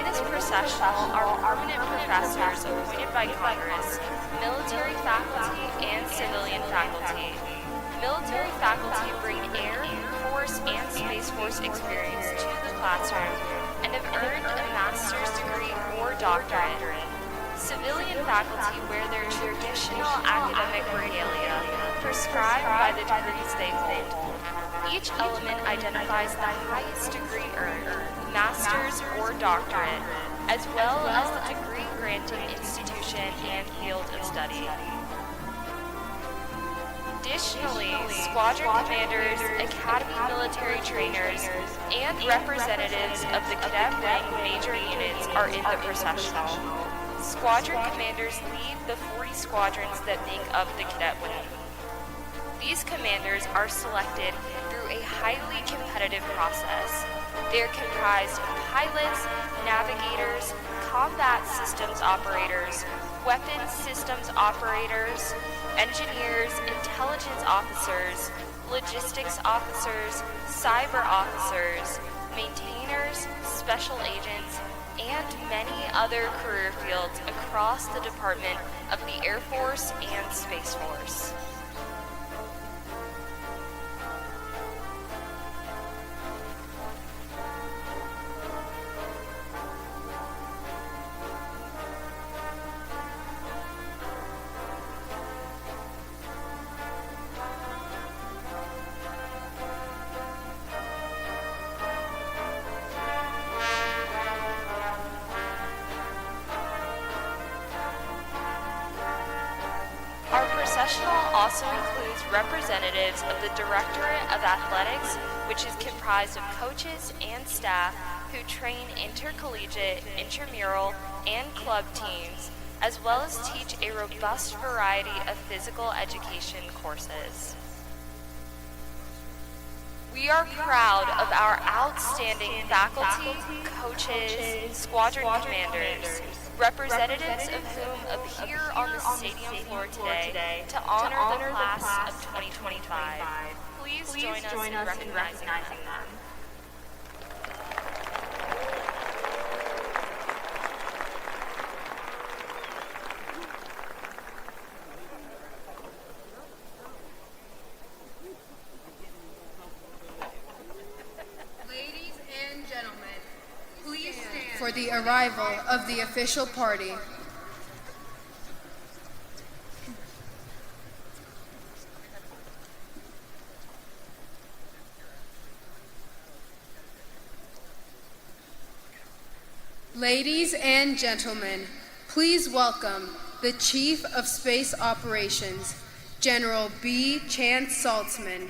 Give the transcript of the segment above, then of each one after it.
this processional are permanent professors appointed by Congress, military faculty, and civilian faculty. Military faculty bring Air Force and Space Force experience to the classroom and have earned a master's degree or doctorate. Civilian faculty wear their traditional academic regalia, prescribed by the degrees they hold. Each element identifies the highest degree earned, master's or doctorate, as well as the degree-granting institution and field of study. Additionally, squadron commanders, academy military trainers, and representatives of the cadet wing major units are in the processional. Squadron commanders lead the 40 squadrons that make up the cadet wing. These commanders are selected through a highly competitive process. They are comprised of pilots, navigators, combat systems operators, weapons systems operators, engineers, intelligence officers, logistics officers, cyber officers, maintainers, special agents, and many other career fields across the Department of the Air Force and Space Force. Also includes representatives of the Directorate of Athletics, which is comprised of coaches and staff who train intercollegiate, intramural, and club teams, as well as teach a robust variety of physical education courses. We are proud of our outstanding faculty, coaches, squadron commanders, representatives of whom appear on the stadium floor today to honor the class of 2025. Please join us in recognizing them. Ladies and gentlemen, please stand for the arrival of the official party. Ladies and gentlemen, please welcome the Chief of Space Operations, General B. Chance Saltzman,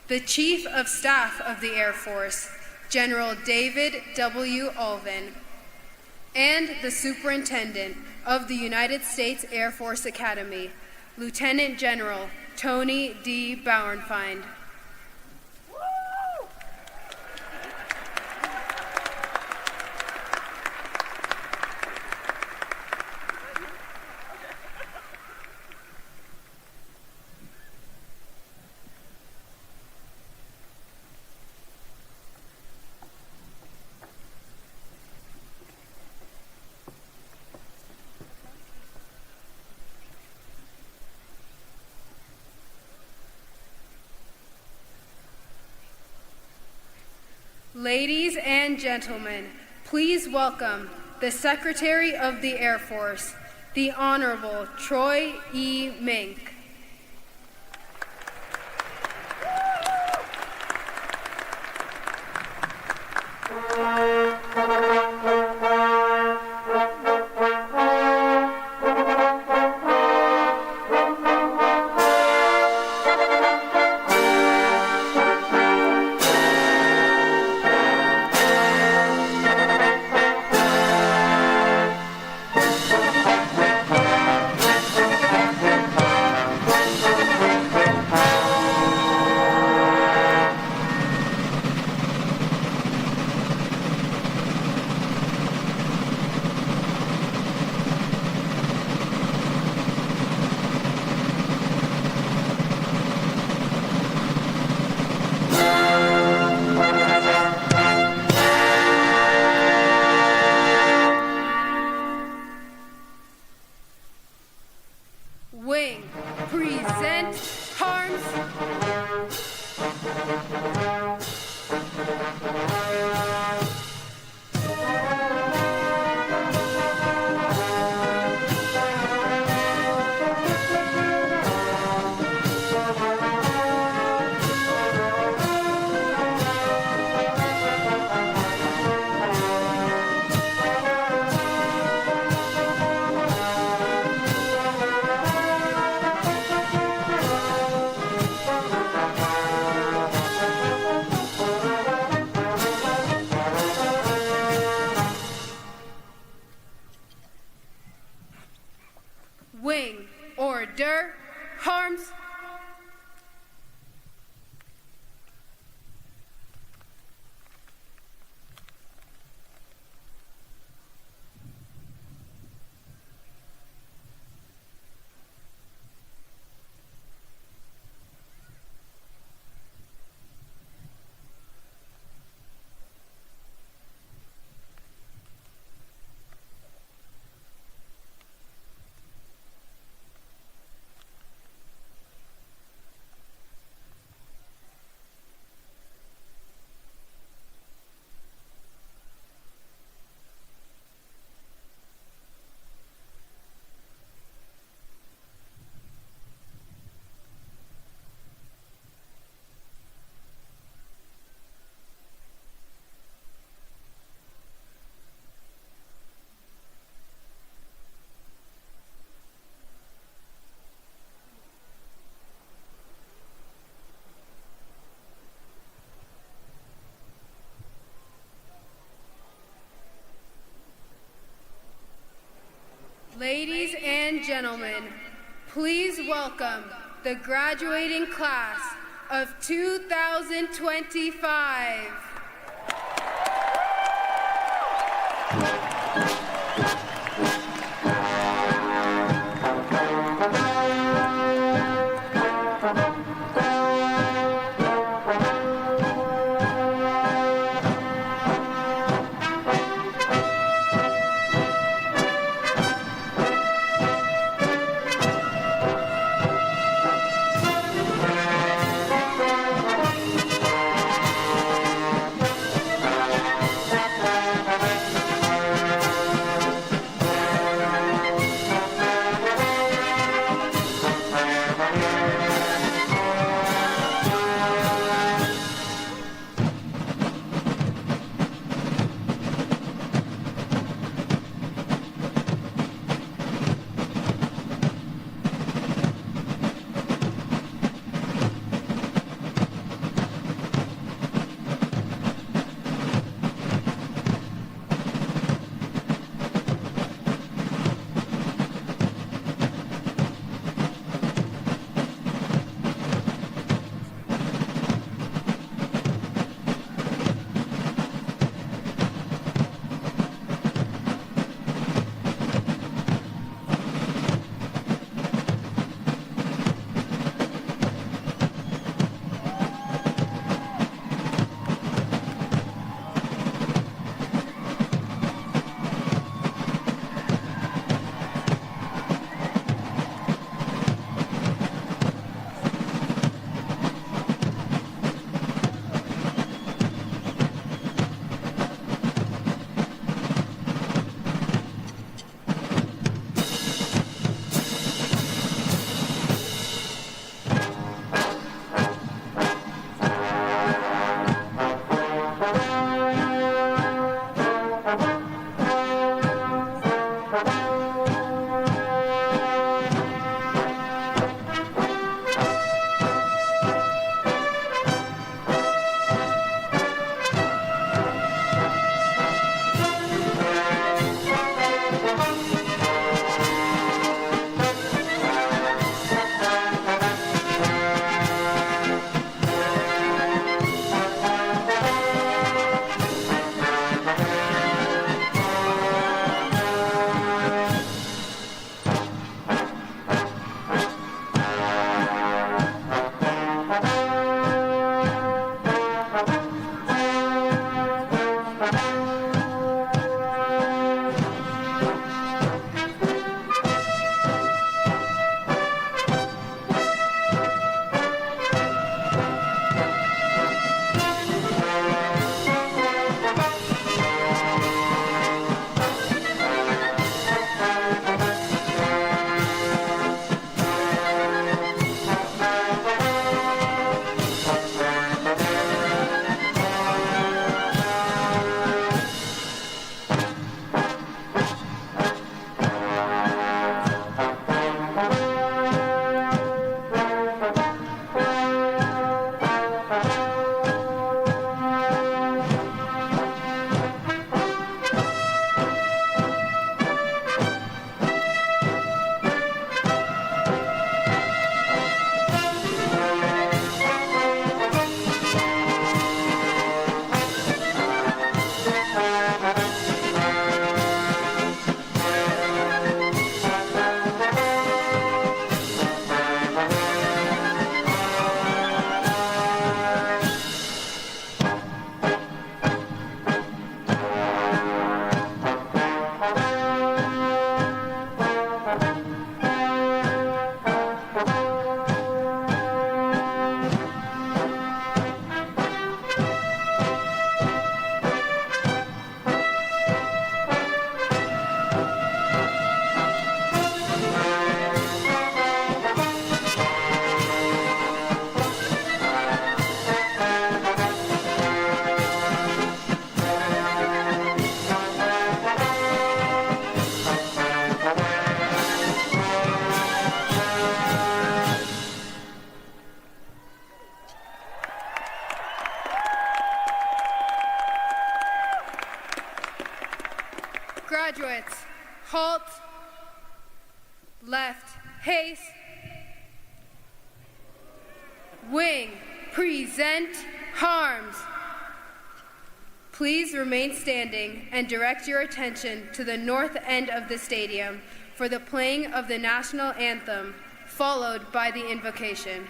the Chief of Staff of the Air Force, General David W. Ulvin, and the Superintendent of the United States Air Force Academy, Lieutenant General Tony D. Bauernfeind. Ladies and gentlemen, please welcome the Secretary of the Air Force, the Honorable Troy E. Mink. under arms. Ladies and gentlemen, please welcome the graduating class of 2025. Graduates, halt, left, haste, wing, present, arms. Please remain standing and direct your attention to the north end of the stadium for the playing of the national anthem, followed by the invocation.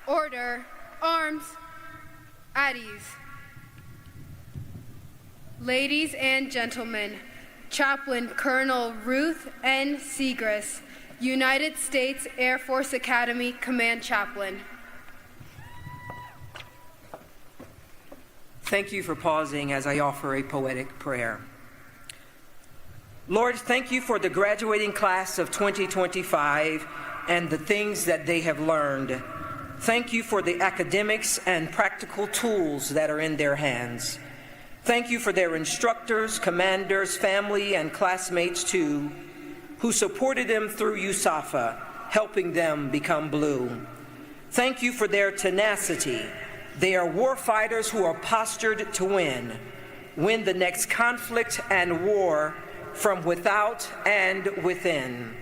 Order, arms, at ease. Ladies and gentlemen, Chaplain Colonel Ruth N. Segrist, United States Air Force Academy Command Chaplain. Thank you for pausing as I offer a poetic prayer. Lord, thank you for the graduating class of 2025 and the things that they have learned. Thank you for the academics and practical tools that are in their hands. Thank you for their instructors, commanders, family, and classmates too, who supported them through USAFA, helping them become blue. Thank you for their tenacity. They are war fighters who are postured to win the next conflict and war from without and within.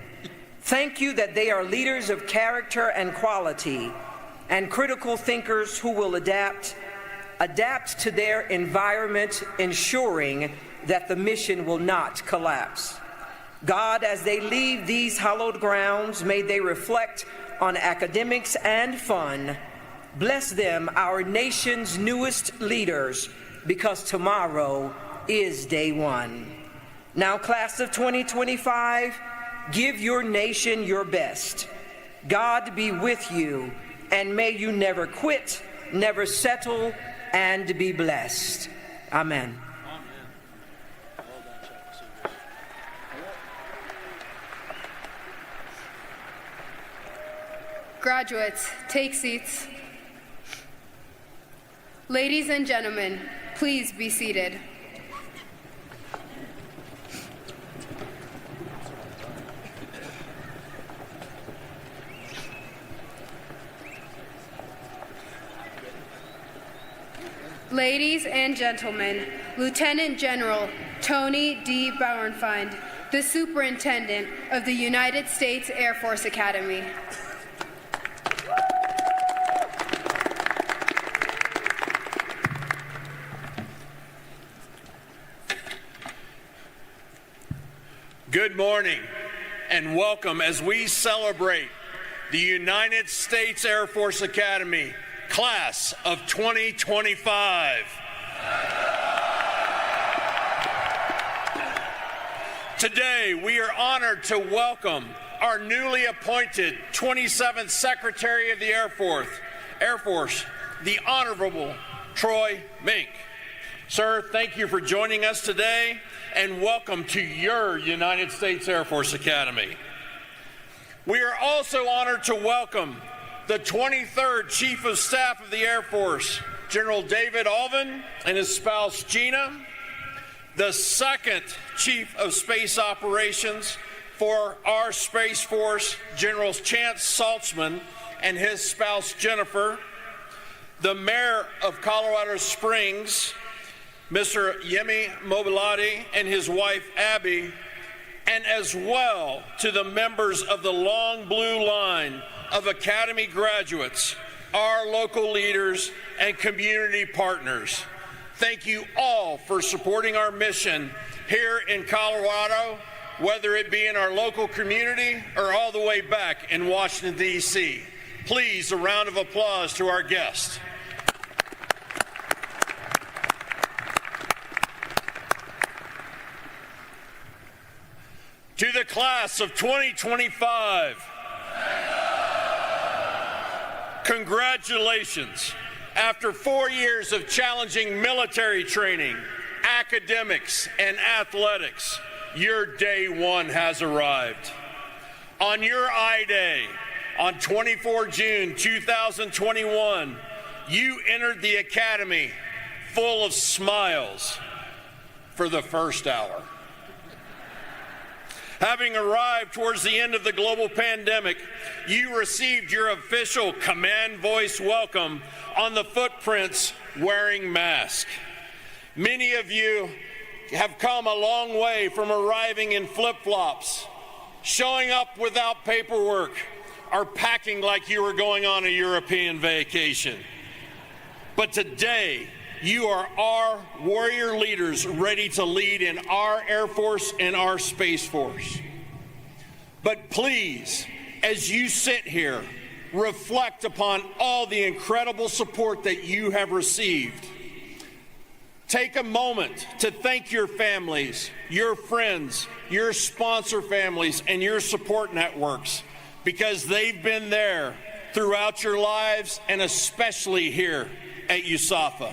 Thank you that they are leaders of character and quality, and critical thinkers who will adapt to their environment, ensuring that the mission will not collapse. God, as they leave these hallowed grounds, may they reflect on academics and fun. Bless them, our nation's newest leaders, because tomorrow is day one. Now, class of 2025, give your nation your best. God be with you, and may you never quit, never settle, and be blessed. Amen. Graduates, take seats. Ladies and gentlemen, please be seated. Ladies and gentlemen, Lieutenant General Tony D. Bauernfeind, the Superintendent of the United States Air Force Academy. Good morning and welcome as we celebrate the United States Air Force Academy Class of 2025. Today, we are honored to welcome our newly appointed 27th Secretary of the Air Force, the Honorable Troy Mink. Sir, thank you for joining us today, and welcome to your United States Air Force Academy. We are also honored to welcome the 23rd Chief of Staff of the Air Force, General David Alvin and his spouse Gina, the 2nd Chief of Space Operations for our Space Force, General Chance Saltzman and his spouse Jennifer, the Mayor of Colorado Springs, Mr. Yemi Mobilati, and his wife, Abby, and as well to the members of the Long Blue Line of Academy graduates, our local leaders, and community partners. Thank you all for supporting our mission here in Colorado, whether it be in our local community or all the way back in Washington, D.C. Please, a round of applause to our guests. To the class of 2025, congratulations. After 4 years of challenging military training, academics, and athletics, your day one has arrived. On your I-Day, on 24 June 2021, you entered the Academy full of smiles for the first hour. Having arrived towards the end of the global pandemic, you received your official command voice welcome on the footprints wearing masks. Many of you have come a long way from arriving in flip-flops, showing up without paperwork, or packing like you were going on a European vacation. But today, you are our warrior leaders ready to lead in our Air Force and our Space Force. But please, as you sit here, reflect upon all the incredible support that you have received. Take a moment to thank your families, your friends, your sponsor families, and your support networks, because they've been there throughout your lives and especially here at USAFA.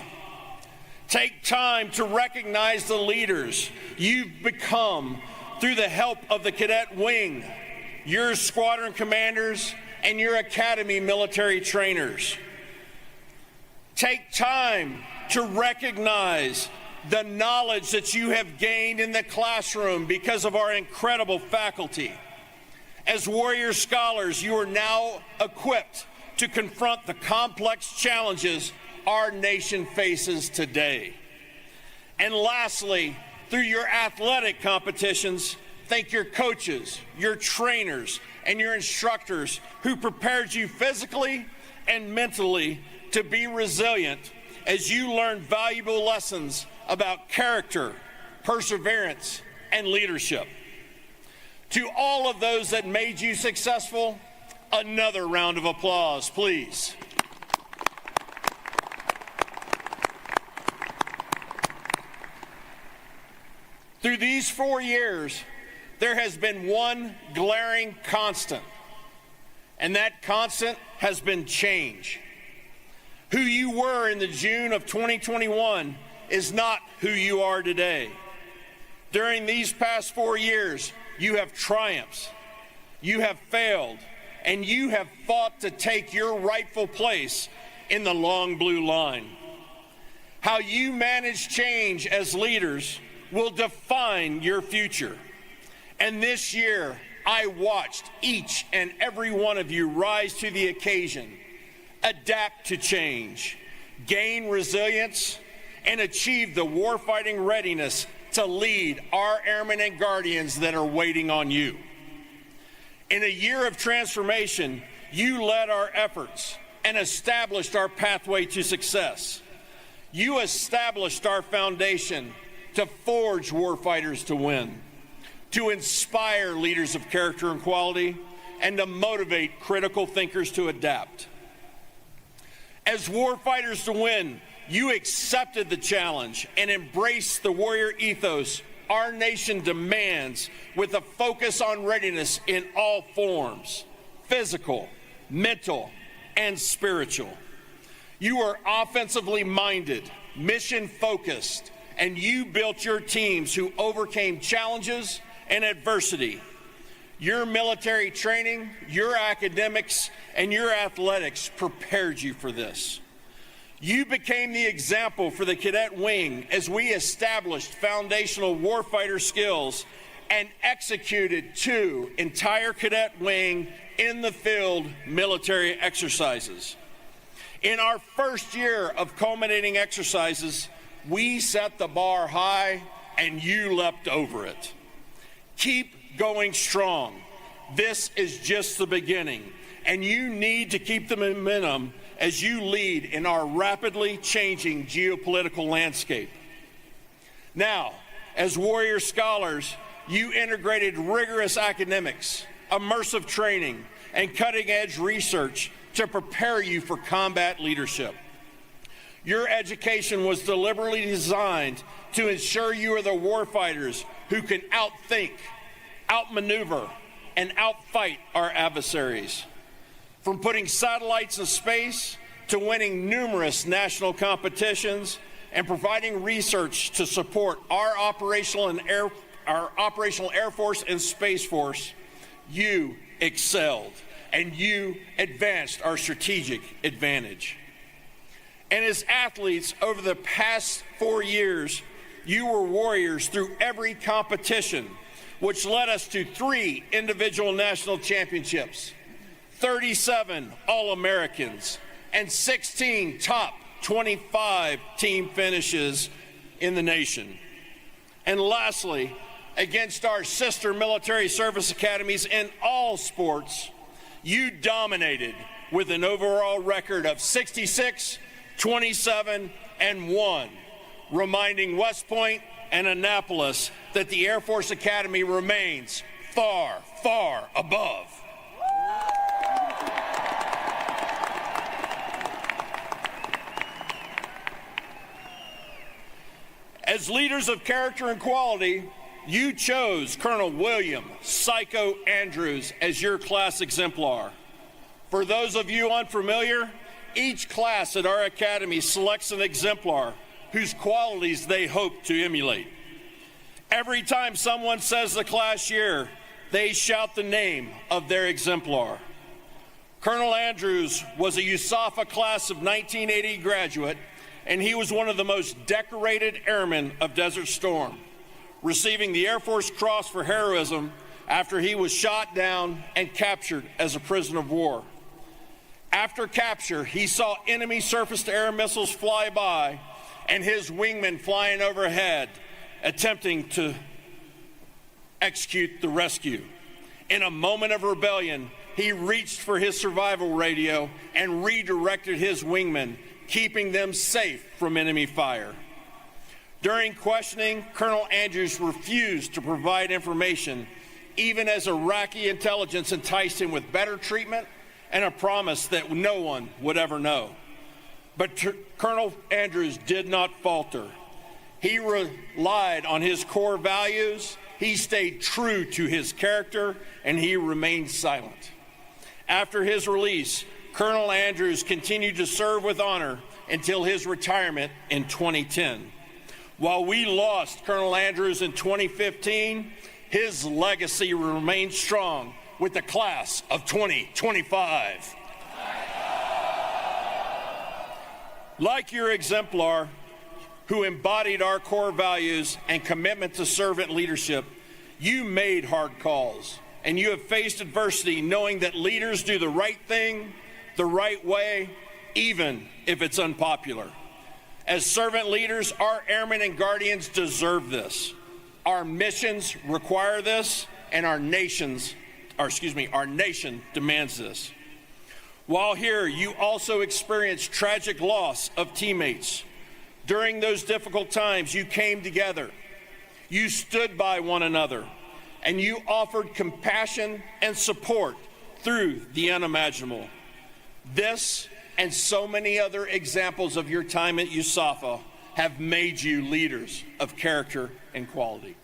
Take time to recognize the leaders you've become through the help of the Cadet Wing, your squadron commanders, and your Academy military trainers. Take time to recognize the knowledge that you have gained in the classroom because of our incredible faculty. As warrior scholars, you are now equipped to confront the complex challenges our nation faces today. And lastly, through your athletic competitions, thank your coaches, your trainers, and your instructors who prepared you physically and mentally to be resilient as you learn valuable lessons about character, perseverance, and leadership. To all of those that made you successful, another round of applause, please. Through these 4 years, there has been one glaring constant, and that constant has been change. Who you were in the June of 2021 is not who you are today. During these past 4 years, you have triumphed, you have failed, and you have fought to take your rightful place in the Long Blue Line. How you manage change as leaders will define your future. And this year, I watched each and every one of you rise to the occasion, adapt to change, gain resilience, and achieve the warfighting readiness to lead our airmen and guardians that are waiting on you. In a year of transformation, you led our efforts and established our pathway to success. You established our foundation to forge warfighters to win, to inspire leaders of character and quality, and to motivate critical thinkers to adapt. As warfighters to win, you accepted the challenge and embraced the warrior ethos our nation demands with a focus on readiness in all forms, physical, mental, and spiritual. You are offensively minded, mission-focused, and you built your teams who overcame challenges and adversity. Your military training, your academics, and your athletics prepared you for this. You became the example for the Cadet Wing as we established foundational warfighter skills and executed 2 entire Cadet Wing in the field military exercises. In our first year of culminating exercises, we set the bar high and you leapt over it. Keep going strong. This is just the beginning, and you need to keep the momentum as you lead in our rapidly changing geopolitical landscape. Now, as warrior scholars, you integrated rigorous academics, immersive training, and cutting-edge research to prepare you for combat leadership. Your education was deliberately designed to ensure you are the warfighters who can outthink, outmaneuver, and outfight our adversaries. From putting satellites in space to winning numerous national competitions and providing research to support our operational Air Force and Space Force, you excelled and you advanced our strategic advantage. And as athletes over the past 4 years, you were warriors through every competition, which led us to 3 individual national championships, 37 All-Americans, and 16 top 25 team finishes in the nation. And lastly, against our sister military service academies in all sports, you dominated with an overall record of 66, 27, and 1, reminding West Point and Annapolis that the Air Force Academy remains far, far above. As leaders of character and quality, you chose Colonel William Psycho Andrews as your class exemplar. For those of you unfamiliar, each class at our academy selects an exemplar whose qualities they hope to emulate. Every time someone says the class year, they shout the name of their exemplar. Colonel Andrews was a USAFA class of 1980 graduate, and he was one of the most decorated airmen of Desert Storm, receiving the Air Force Cross for heroism after he was shot down and captured as a prisoner of war. After capture, he saw enemy surface-to-air missiles fly by and his wingmen flying overhead, attempting to execute the rescue. In a moment of rebellion, he reached for his survival radio and redirected his wingmen, keeping them safe from enemy fire. During questioning, Colonel Andrews refused to provide information, even as Iraqi intelligence enticed him with better treatment and a promise that no one would ever know. But Colonel Andrews did not falter. He relied on his core values, he stayed true to his character, and he remained silent. After his release, Colonel Andrews continued to serve with honor until his retirement in 2010. While we lost Colonel Andrews in 2015, his legacy remained strong with the class of 2025. Like your exemplar, who embodied our core values and commitment to servant leadership, you made hard calls, and you have faced adversity knowing that leaders do the right thing, the right way, even if it's unpopular. As servant leaders, our airmen and guardians deserve this. Our missions require this, and our nation demands this. While here, you also experienced tragic loss of teammates. During those difficult times, you came together. You stood by one another, and you offered compassion and support through the unimaginable. This and so many other examples of your time at USAFA have made you leaders of character and quality.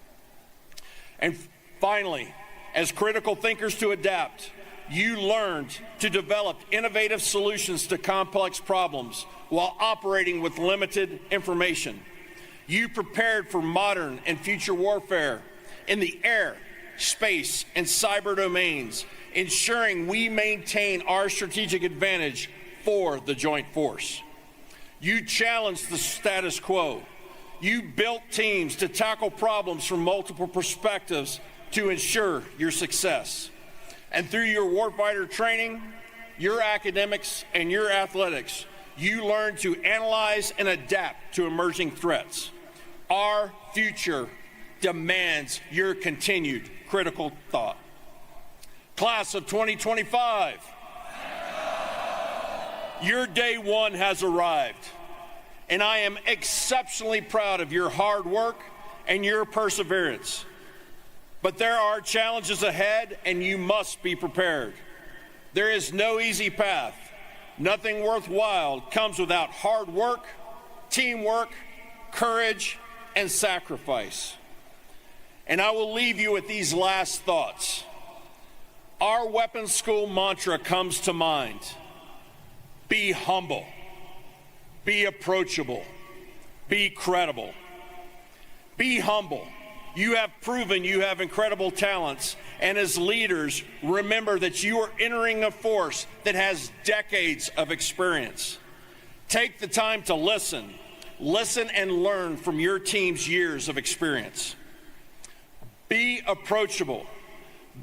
And finally, as critical thinkers to adapt, you learned to develop innovative solutions to complex problems while operating with limited information. You prepared for modern and future warfare in the air, space, and cyber domains, ensuring we maintain our strategic advantage for the joint force. You challenged the status quo. You built teams to tackle problems from multiple perspectives to ensure your success. And through your warfighter training, your academics, and your athletics, you learn to analyze and adapt to emerging threats. Our future demands your continued critical thought. Class of 2025, your day one has arrived, and I am exceptionally proud of your hard work and your perseverance. But there are challenges ahead, and you must be prepared. There is no easy path. Nothing worthwhile comes without hard work, teamwork, courage, and sacrifice. And I will leave you with these last thoughts. Our weapons school mantra comes to mind. Be humble, be approachable, be credible. Be humble. You have proven you have incredible talents, and as leaders, remember that you are entering a force that has decades of experience. Take the time to listen and learn from your team's years of experience. Be approachable,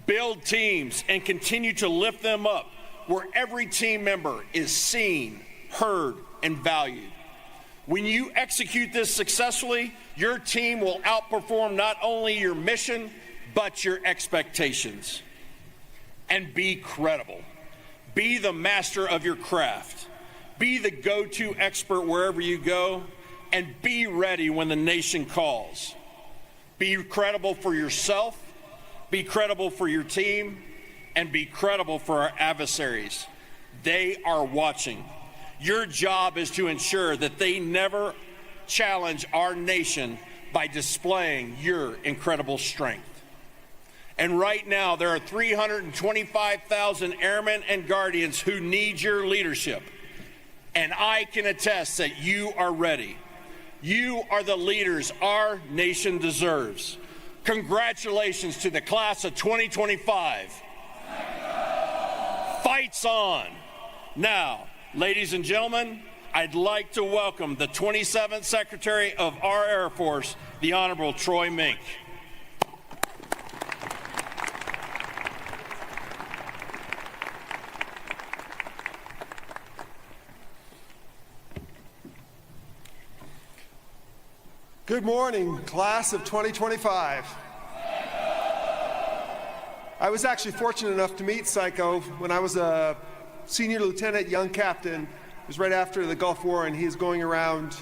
build teams, and continue to lift them up where every team member is seen, heard, and valued. When you execute this successfully, your team will outperform not only your mission, but your expectations. And be credible. Be the master of your craft. Be the go-to expert wherever you go, and be ready when the nation calls. Be credible for yourself, be credible for your team, and be credible for our adversaries. They are watching. Your job is to ensure that they never challenge our nation by displaying your incredible strength. And right now, there are 325,000 airmen and guardians who need your leadership. And I can attest that you are ready. You are the leaders our nation deserves. Congratulations to the class of 2025. Fights on. Now, ladies and gentlemen, I'd like to welcome the 27th Secretary of our Air Force, the Honorable Troy Mink. Good morning, class of 2025. I was actually fortunate enough to meet Psycho when I was a senior lieutenant, young captain. It was right after the Gulf War, and he's going around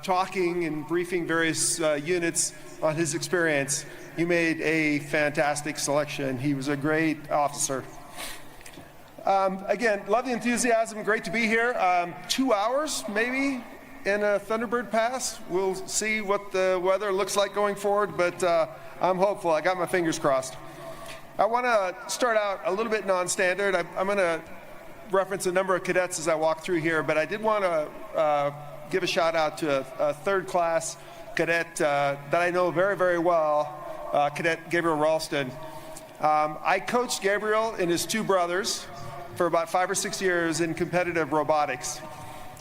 talking and briefing various units on his experience. He made a fantastic selection. He was a great officer. Again, love the enthusiasm. Great to be here. 2 hours, maybe, in a Thunderbird Pass. We'll see what the weather looks like going forward, but I'm hopeful. I got my fingers crossed. I want to start out a little bit non-standard. I'm going to reference a number of cadets as I walk through here, but I did want to give a shout out to a third class cadet that I know very, very well, Cadet Gabriel Ralston. I coached Gabriel and his two brothers for about 5 or 6 years in competitive robotics.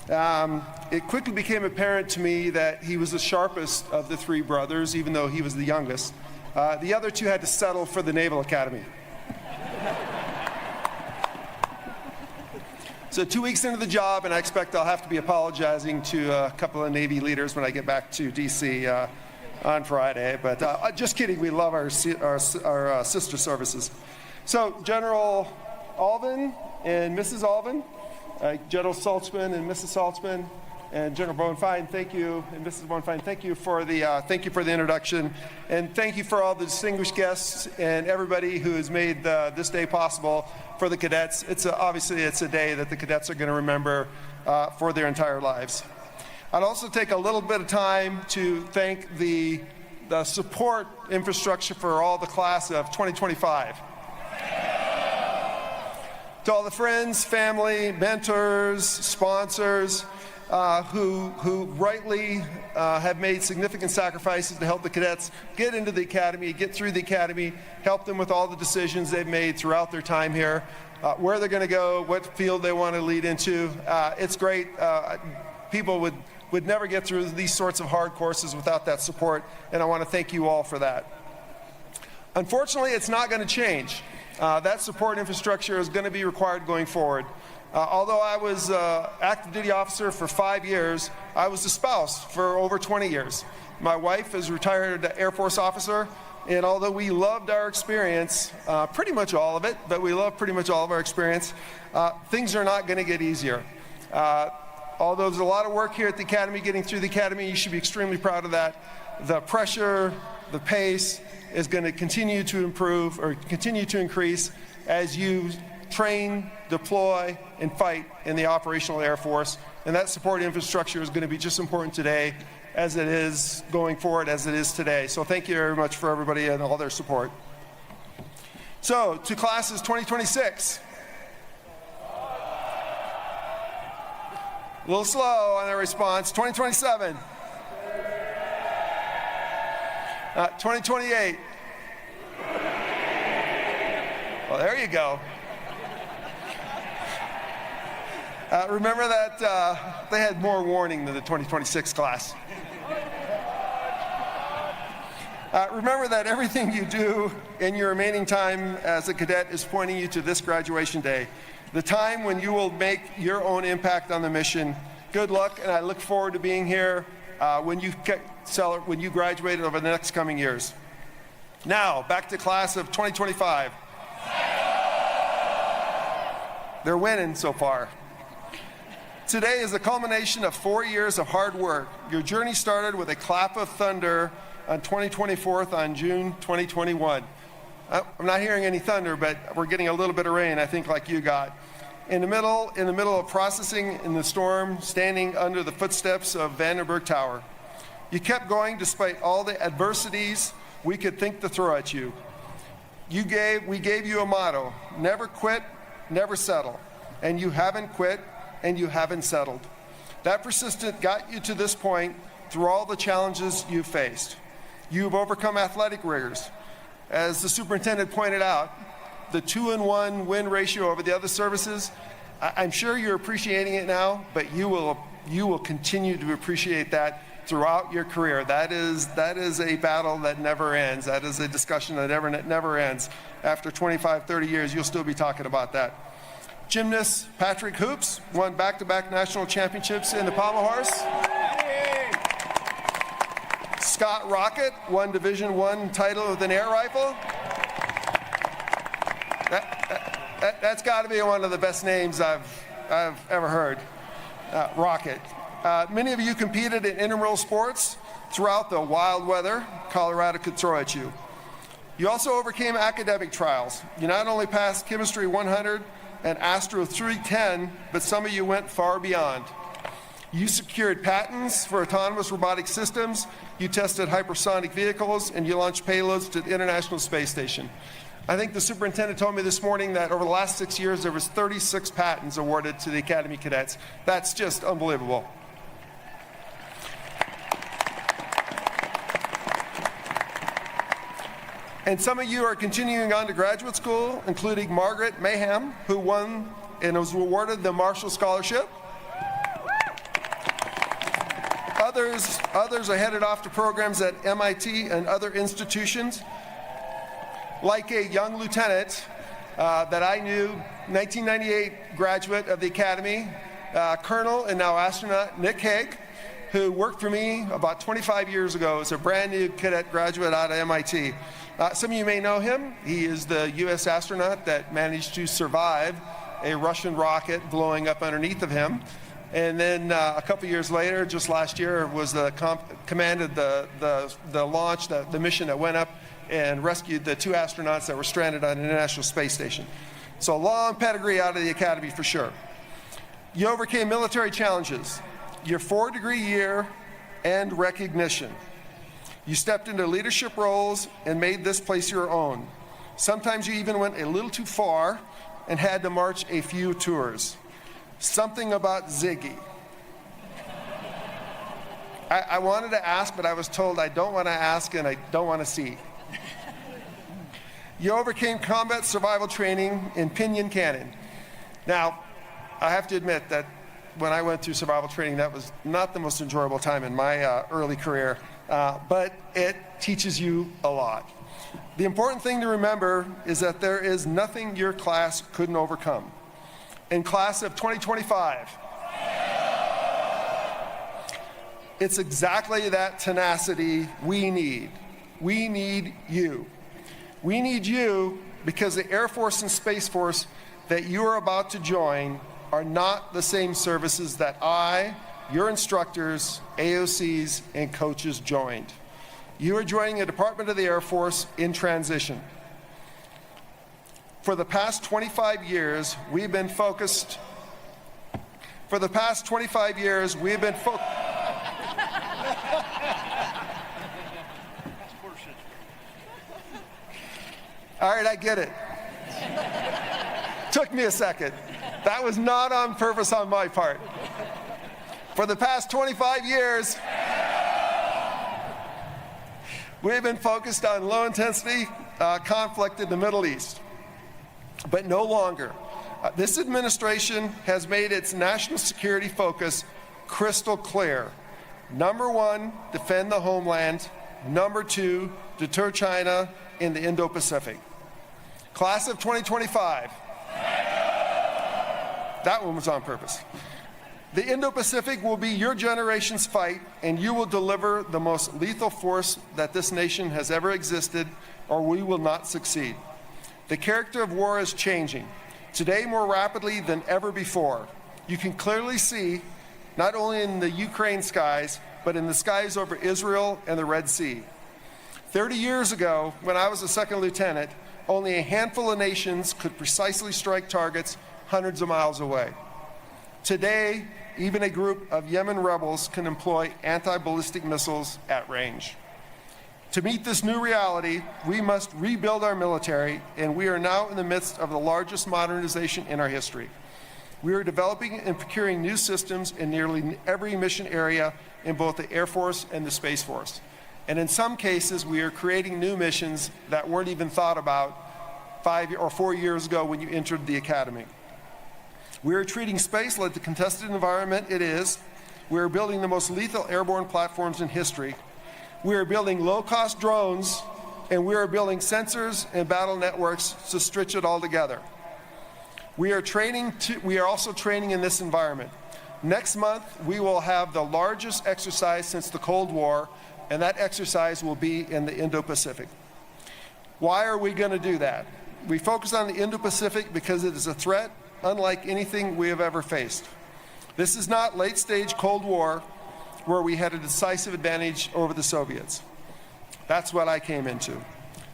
It quickly became apparent to me that he was the sharpest of the three brothers, even though he was the youngest. The other two had to settle for the Naval Academy. So 2 weeks into the job, and I expect I'll have to be apologizing to a couple of Navy leaders when I get back to DC on Friday. But just kidding, we love our sister services. So General Alvin and Mrs. Alvin, General Saltzman and Mrs. Saltzman, and General Bonfine, thank you, and Mrs. Bonfine, thank you for the introduction, and thank you for all the distinguished guests and everybody who has made this day possible for the cadets. Obviously it's a day that the cadets are going to remember for their entire lives. I'd also take a little bit of time to thank the support infrastructure for all the class of 2025. To all the friends, family, mentors, sponsors, who rightly have made significant sacrifices to help the cadets get into the academy, get through the academy, help them with all the decisions they've made throughout their time here, where they're going to go, what field they want to lead into. It's great. People would never get through these sorts of hard courses without that support, and I want to thank you all for that. Unfortunately, it's not going to change. That support infrastructure is going to be required going forward. Although I was active duty officer for 5 years, I was a spouse for over 20 years. My wife is a retired Air Force officer, and although we loved our experience, pretty much all of it, but we loved pretty much all of our experience, things are not going to get easier. Although there's a lot of work here at the Academy, getting through the Academy, you should be extremely proud of that. The pressure, the pace is going to continue to improve or continue to increase as you train, deploy, and fight in the operational Air Force. And that support infrastructure is going to be just as important today as it is going forward as it is today. So thank you very much for everybody and all their support. So to classes 2026. A little slow on their response. 2027. 2028. Well, there you go. Remember that they had more warning than the 2026 class. Remember that everything you do in your remaining time as a cadet is pointing you to this graduation day, the time when you will make your own impact on the mission. Good luck, and I look forward to being here when you graduate over the next coming years. Now, back to class of 2025. They're winning so far. Today is the culmination of 4 years of hard work. Your journey started with a clap of thunder on 24th on June 2021. I'm not hearing any thunder, but we're getting a little bit of rain, I think, like you got. In the middle of processing in the storm, standing under the footsteps of Vandenberg Tower. You kept going despite all the adversities we could think to throw at you. We gave you a motto: never quit, never settle. And you haven't quit, and you haven't settled. That persistence got you to this point through all the challenges you faced. You've overcome athletic rigors. As the superintendent pointed out, the 2-1 win ratio over the other services, I'm sure you're appreciating it now, but you will continue to appreciate that throughout your career. That is a battle that never ends. That is a discussion that never ends. After 25, 30 years, you'll still be talking about that. Gymnast Patrick Hoops won back-to-back national championships in the pommel horse. Scott Rocket won Division I title with an air rifle. That's got to be one of the best names I've ever heard, Rocket. Many of you competed in intramural sports throughout the wild weather Colorado could throw at you. You also overcame academic trials. You not only passed Chemistry 100 and Astro 310, but some of you went far beyond. You secured patents for autonomous robotic systems, you tested hypersonic vehicles, and you launched payloads to the International Space Station. I think the superintendent told me this morning that over the last 6 years, there was 36 patents awarded to the Academy cadets. That's just unbelievable. And some of you are continuing on to graduate school, including Margaret Mayhem, who won and was awarded the Marshall Scholarship. Others are headed off to programs at MIT and other institutions. Like a young lieutenant that I knew, 1998 graduate of the Academy, Colonel and now astronaut Nick Hague, who worked for me about 25 years ago as a brand new cadet graduate out of MIT. Some of you may know him. He is the U.S. astronaut that managed to survive a Russian rocket blowing up underneath of him. And then a couple years later, just last year, was commanded the launch, the mission that went up and rescued the 2 astronauts that were stranded on the International Space Station. So a long pedigree out of the Academy for sure. You overcame military challenges, your 4-degree year, and recognition. You stepped into leadership roles and made this place your own. Sometimes you even went a little too far and had to march a few tours. Something about Ziggy. I wanted to ask, but I was told I don't want to ask and I don't want to see. You overcame combat survival training in Pinyon Canyon. Now, I have to admit that when I went through survival training, that was not the most enjoyable time in my early career, but it teaches you a lot. The important thing to remember is that there is nothing your class couldn't overcome. and class of 2025. It's exactly that tenacity we need. We need you. We need you because the Air Force and Space Force that you are about to join are not the same services that I, your instructors, AOCs, and coaches joined. You are joining a Department of the Air Force in transition. For the past 25 years, we've been focused. All right, I get it. Took me a second. That was not on purpose on my part. For the past 25 years, we've been focused on low-intensity conflict in the Middle East, but no longer. This administration has made its national security focus crystal clear. Number one, defend the homeland. Number two, deter China in the Indo-Pacific. Class of 2025. That one was on purpose. The Indo-Pacific will be your generation's fight, and you will deliver the most lethal force that this nation has ever existed, or we will not succeed. The character of war is changing, today more rapidly than ever before. You can clearly see, not only in the Ukraine skies, but in the skies over Israel and the Red Sea. 30 years ago, when I was a second lieutenant, only a handful of nations could precisely strike targets hundreds of miles away. Today, even a group of Yemen rebels can employ anti-ballistic missiles at range. To meet this new reality, we must rebuild our military, and we are now in the midst of the largest modernization in our history. We are developing and procuring new systems in nearly every mission area in both the Air Force and the Space Force. And in some cases, we are creating new missions that weren't even thought about 5 or 4 years ago when you entered the academy. We are treating space like the contested environment it is. We are building the most lethal airborne platforms in history. We are building low-cost drones, and we are building sensors and battle networks to stitch it all together. We are also training in this environment. Next month, we will have the largest exercise since the Cold War, and that exercise will be in the Indo-Pacific. Why are we going to do that? We focus on the Indo-Pacific because it is a threat unlike anything we have ever faced. This is not late-stage Cold War where we had a decisive advantage over the Soviets. That's what I came into.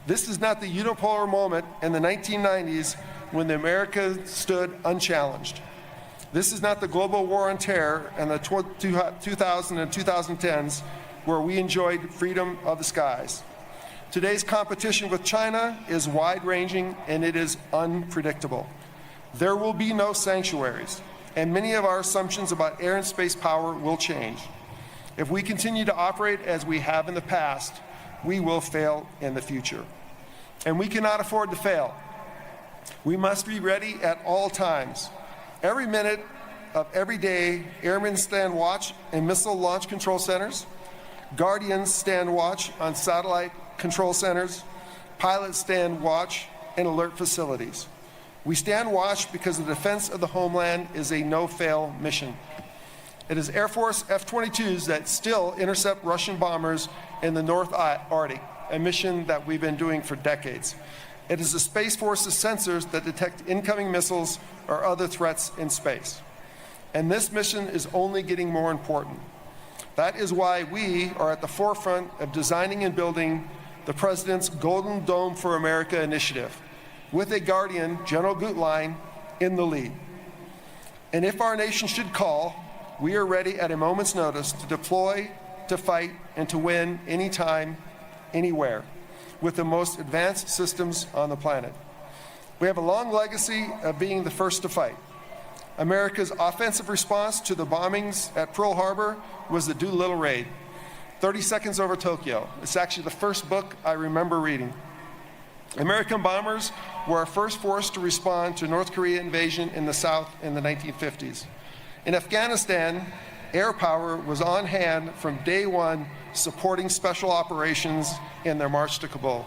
This is not the unipolar moment in the 1990s when America stood unchallenged. This is not the global war on terror in the 2000 and 2010s where we enjoyed freedom of the skies. Today's competition with China is wide-ranging and it is unpredictable. There will be no sanctuaries, and many of our assumptions about air and space power will change. If we continue to operate as we have in the past, we will fail in the future. And we cannot afford to fail. We must be ready at all times. Every minute of every day, airmen stand watch in missile launch control centers. Guardians stand watch on satellite control centers. Pilots stand watch in alert facilities. We stand watch because the defense of the homeland is a no-fail mission. It is Air Force F-22s that still intercept Russian bombers in the North Arctic, a mission that we've been doing for decades. It is the Space Force's sensors that detect incoming missiles or other threats in space. And this mission is only getting more important. That is why we are at the forefront of designing and building the President's Golden Dome for America initiative, with a guardian, General Gutlein, in the lead. And if our nation should call, we are ready at a moment's notice to deploy, to fight, and to win anytime, anywhere, with the most advanced systems on the planet. We have a long legacy of being the first to fight. America's offensive response to the bombings at Pearl Harbor was the Doolittle Raid, 30 seconds over Tokyo. It's actually the first book I remember reading. American bombers were our first force to respond to North Korea invasion in the South in the 1950s. In Afghanistan, air power was on hand from day one, supporting special operations in their march to Kabul.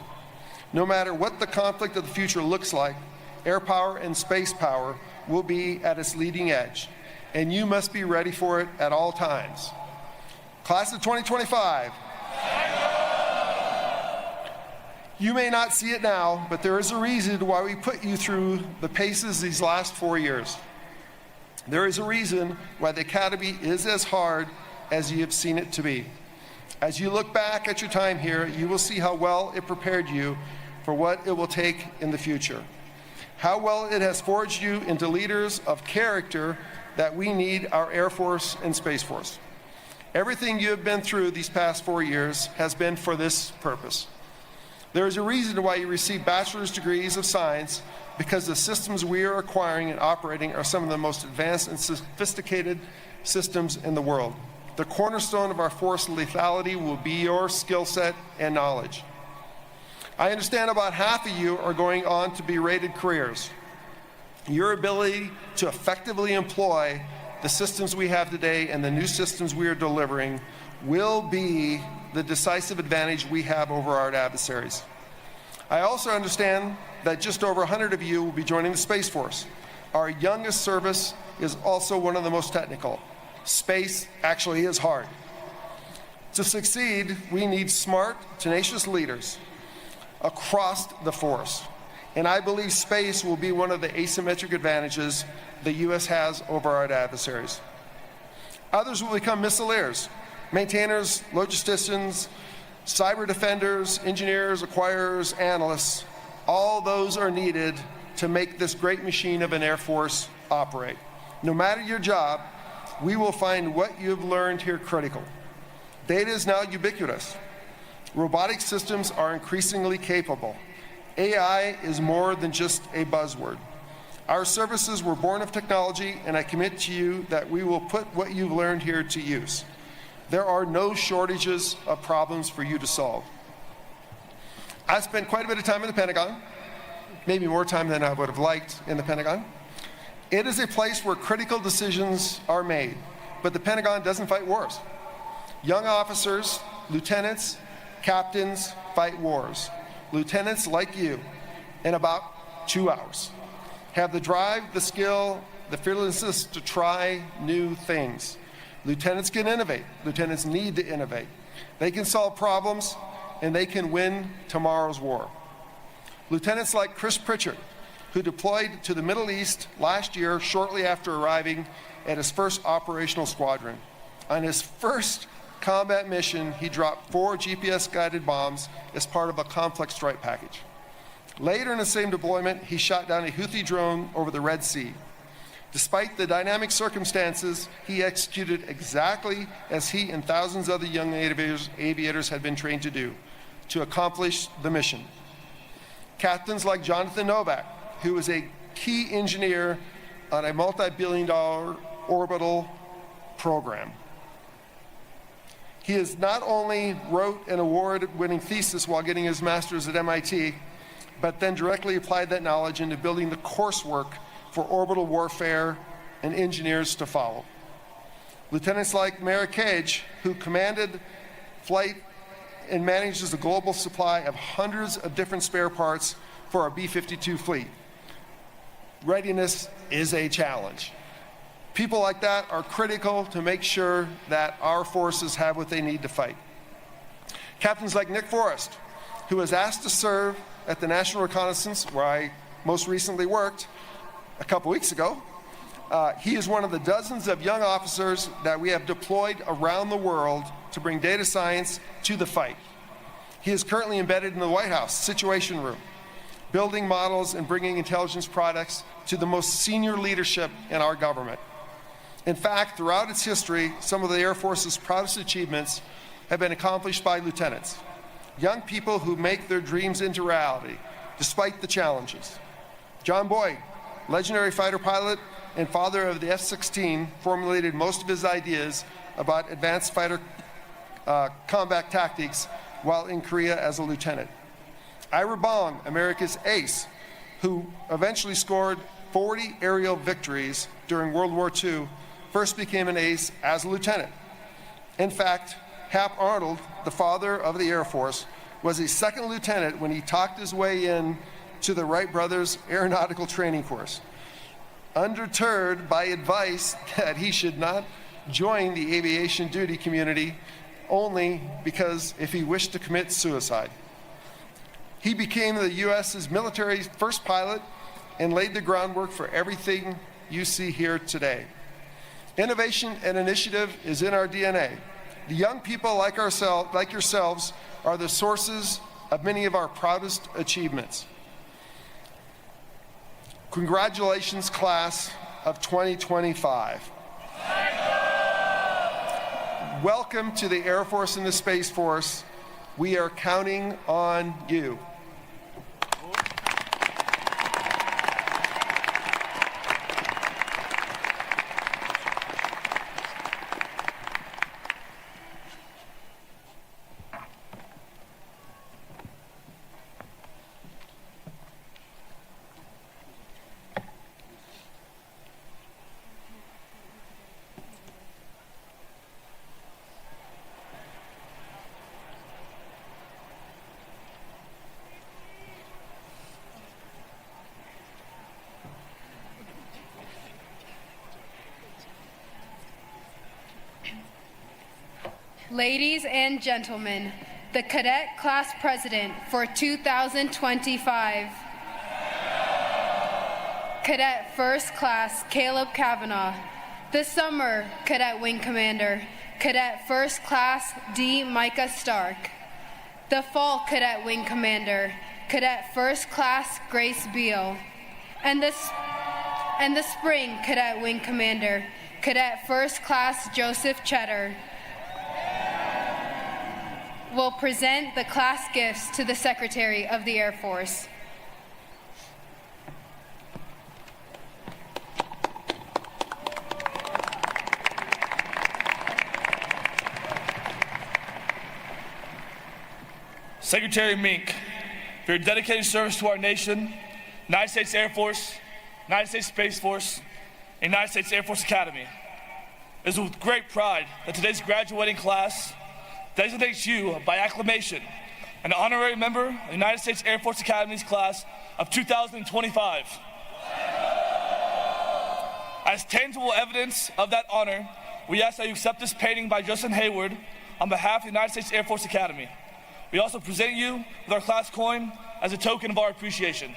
No matter what the conflict of the future looks like, air power and space power will be at its leading edge, and you must be ready for it at all times. Class of 2025. You may not see it now, but there is a reason why we put you through the paces these last 4 years. There is a reason why the Academy is as hard as you have seen it to be. As you look back at your time here, you will see how well it prepared you for what it will take in the future. How well it has forged you into leaders of character that we need our Air Force and Space Force. Everything you have been through these past 4 years has been for this purpose. There is a reason why you receive bachelor's degrees of science, because the systems we are acquiring and operating are some of the most advanced and sophisticated systems in the world. The cornerstone of our force lethality will be your skill set and knowledge. I understand about half of you are going on to be rated careers. Your ability to effectively employ the systems we have today and the new systems we are delivering will be the decisive advantage we have over our adversaries. I also understand that just over 100 of you will be joining the Space Force. Our youngest service is also one of the most technical. Space actually is hard. To succeed, we need smart, tenacious leaders across the force. And I believe space will be one of the asymmetric advantages the U.S. has over our adversaries. Others will become missileers, maintainers, logisticians, cyber defenders, engineers, acquirers, analysts. All those are needed to make this great machine of an Air Force operate. No matter your job, we will find what you've learned here critical. Data is now ubiquitous. Robotic systems are increasingly capable. AI is more than just a buzzword. Our services were born of technology, and I commit to you that we will put what you've learned here to use. There are no shortages of problems for you to solve. I've spent quite a bit of time in the Pentagon, maybe more time than I would have liked in the Pentagon. It is a place where critical decisions are made, but the Pentagon doesn't fight wars. Young officers, lieutenants, captains fight wars. Lieutenants like you, in about 2 hours, have the drive, the skill, the fearlessness to try new things. Lieutenants can innovate. Lieutenants need to innovate. They can solve problems, and they can win tomorrow's war. Lieutenants like Chris Pritchard, who deployed to the Middle East last year shortly after arriving at his first operational squadron. On his first combat mission, he dropped 4 GPS-guided bombs as part of a complex strike package. Later in the same deployment, he shot down a Houthi drone over the Red Sea. Despite the dynamic circumstances, he executed exactly as he and thousands of other young aviators had been trained to do, to accomplish the mission. Captains like Jonathan Novak, who was a key engineer on a multi-billion-dollar orbital program. He has not only wrote an award-winning thesis while getting his master's at MIT, but then directly applied that knowledge into building the coursework for orbital warfare and engineers to follow. Lieutenants like Mara Cage, who commanded flight and manages a global supply of hundreds of different spare parts for our B-52 fleet. Readiness is a challenge. People like that are critical to make sure that our forces have what they need to fight. Captains like Nick Forrest, who was asked to serve at the National Reconnaissance, where I most recently worked a couple weeks ago. He is one of the dozens of young officers that we have deployed around the world to bring data science to the fight. He is currently embedded in the White House Situation Room, building models and bringing intelligence products to the most senior leadership in our government. In fact, throughout its history, some of the Air Force's proudest achievements have been accomplished by lieutenants, young people who make their dreams into reality, despite the challenges. John Boyd, legendary fighter pilot and father of the F-16, formulated most of his ideas about advanced fighter combat tactics while in Korea as a lieutenant. Ira Bong, America's ace, who eventually scored 40 aerial victories during World War II, first became an ace as a lieutenant. In fact, Hap Arnold, the father of the Air Force, was a second lieutenant when he talked his way in to the Wright brothers aeronautical training course. undeterred by advice that he should not join the aviation duty community only because if he wished to commit suicide. He became the U.S.'s military's first pilot and laid the groundwork for everything you see here today. Innovation and initiative is in our DNA. The young people like yourselves are the sources of many of our proudest achievements. Congratulations, class of 2025. Welcome to the Air Force and the Space Force. We are counting on you. Ladies and gentlemen, the Cadet Class President for 2025, Cadet First Class Caleb Kavanaugh, the Summer Cadet Wing Commander, Cadet First Class D. Micah Stark, the Fall Cadet Wing Commander, Cadet First Class Grace Beal, and the Spring Cadet Wing Commander, Cadet First Class Joseph Cheddar, will present the class gifts to the Secretary of the Air Force. Secretary Mink, for your dedicated service to our nation, United States Air Force, United States Space Force, and United States Air Force Academy. It is with great pride that today's graduating class designates you by acclamation an honorary member of the United States Air Force Academy's class of 2025. As tangible evidence of that honor, we ask that you accept this painting by Justin Hayward on behalf of the United States Air Force Academy. We also present you with our class coin as a token of our appreciation.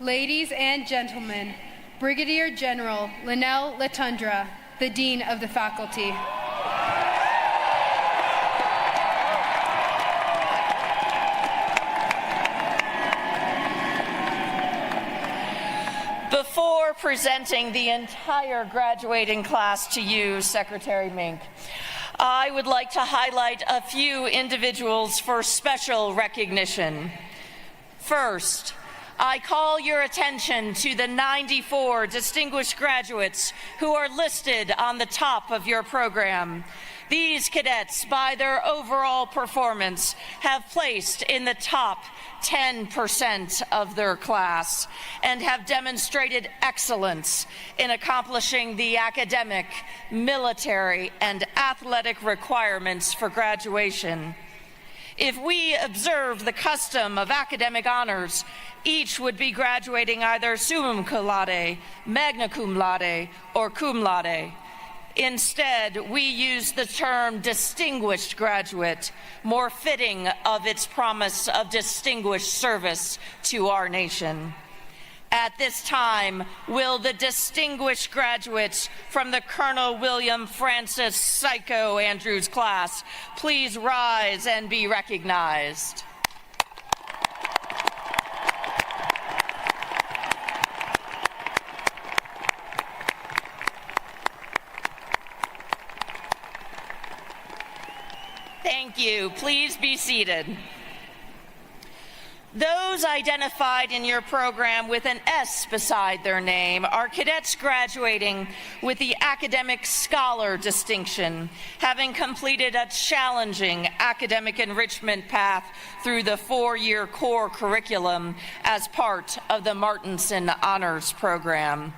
Ladies and gentlemen, Brigadier General Linnell Latundra, the Dean of the Faculty. Before presenting the entire graduating class to you, Secretary Mink, I would like to highlight a few individuals for special recognition. First, I call your attention to the 94 distinguished graduates who are listed on the top of your program. These cadets, by their overall performance, have placed in the top 10% of their class and have demonstrated excellence in accomplishing the academic, military, and athletic requirements for graduation. If we observe the custom of academic honors, each would be graduating either summa cum laude, magna cum laude, or cum laude. Instead, we use the term distinguished graduate, more fitting of its promise of distinguished service to our nation. At this time, will the distinguished graduates from the Colonel William Francis Psycho Andrews class please rise and be recognized? Thank you. Please be seated. Those identified in your program with an S beside their name are cadets graduating with the Academic Scholar distinction, having completed a challenging academic enrichment path through the 4-year core curriculum as part of the Martinson Honors Program.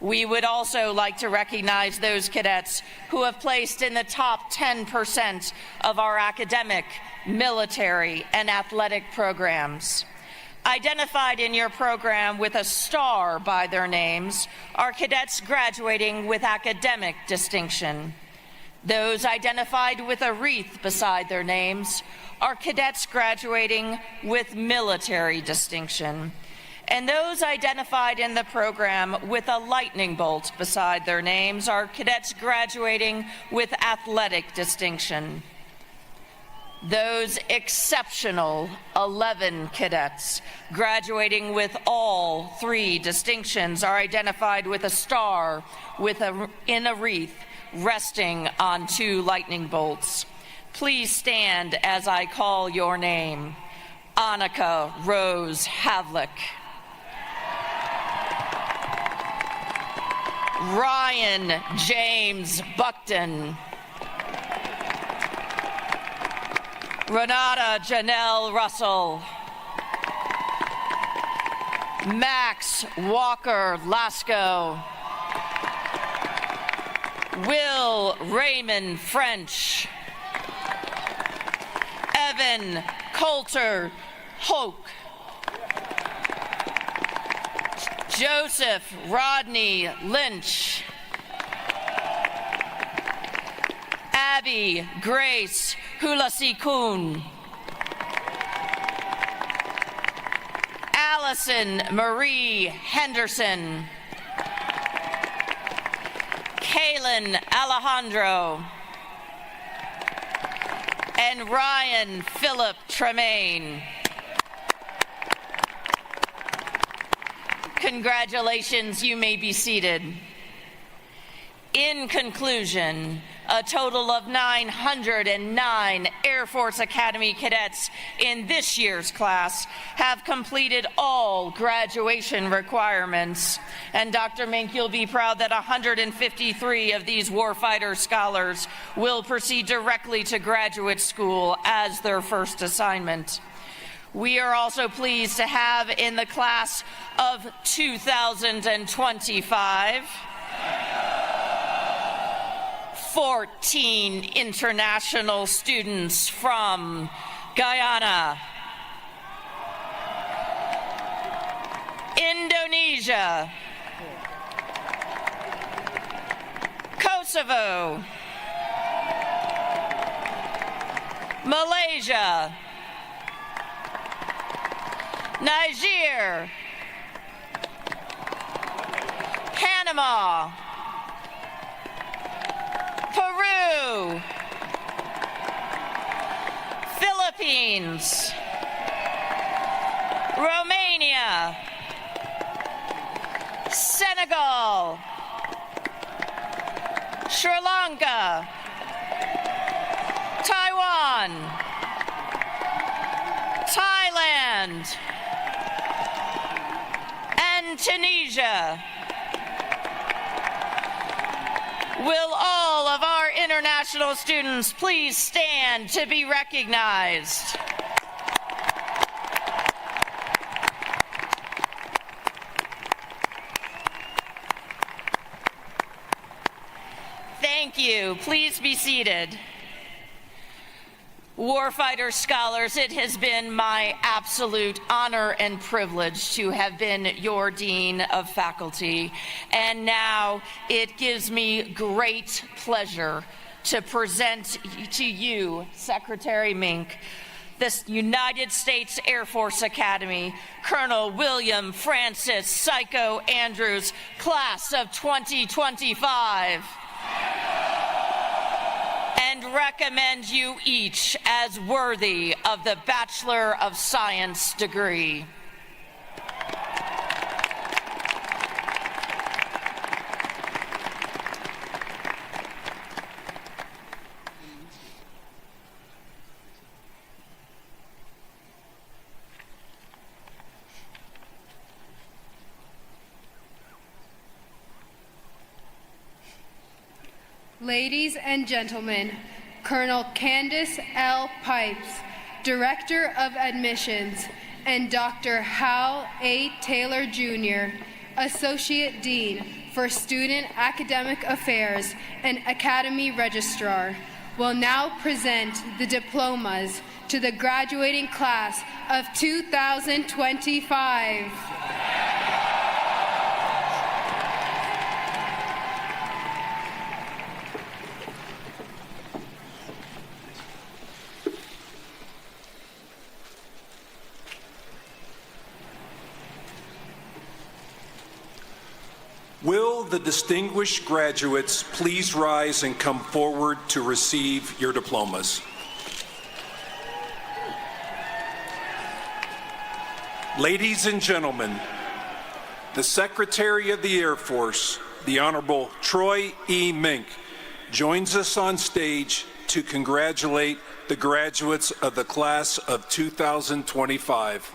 We would also like to recognize those cadets who have placed in the top 10% of our academic, military, and athletic programs. Identified in your program with a star by their names are cadets graduating with academic distinction. Those identified with a wreath beside their names are cadets graduating with military distinction. And those identified in the program with a lightning bolt beside their names are cadets graduating with athletic distinction. Those exceptional 11 cadets graduating with all 3 distinctions are identified with a star in a wreath resting on 2 lightning bolts. Please stand as I call your name. Annika Rose Havlick. Ryan James Buckton. Renata Janelle Russell. Max Walker Lasco. Will Raymond French. Evan Coulter Hoke. Joseph Rodney Lynch. Abby Grace Hulasikun. Allison Marie Henderson. Kaylin Alejandro. And Ryan Philip Tremaine. Congratulations, you may be seated. In conclusion, a total of 909 Air Force Academy cadets in this year's class have completed all graduation requirements. And Dr. Mink, you'll be proud that 153 of these warfighter scholars will proceed directly to graduate school as their first assignment. We are also pleased to have in the class of 2025 14 international students from Guyana, Indonesia, Kosovo, Malaysia, Niger, Panama, Peru, Philippines, Romania, Senegal, Sri Lanka, Taiwan, Thailand, and Tunisia. Will all of our international students please stand to be recognized? Thank you. Please be seated. Warfighter scholars, it has been my absolute honor and privilege to have been your Dean of Faculty. And now it gives me great pleasure to present to you, Secretary Mink, the United States Air Force Academy, Colonel William Francis Psycho Andrews, class of 2025. And recommend you each as worthy of the Bachelor of Science degree. Ladies and gentlemen, Colonel Candace L. Pipes, Director of Admissions, and Dr. Hal A. Taylor, Jr., Associate Dean for Student Academic Affairs and Academy Registrar, will now present the diplomas to the graduating class of 2025. Will the distinguished graduates please rise and come forward to receive your diplomas? Ladies and gentlemen, the Secretary of the Air Force, the Honorable Troy E. Mink, joins us on stage to congratulate the graduates of the class of 2025.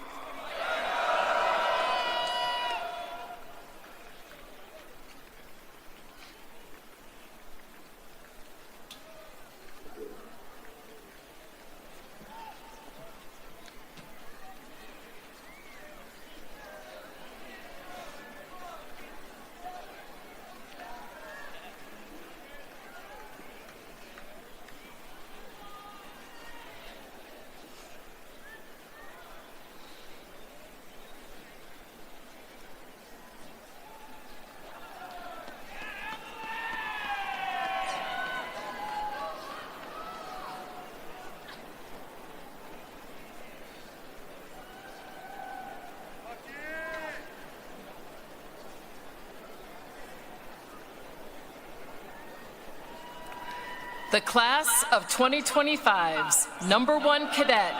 The class of 2025's #1 cadet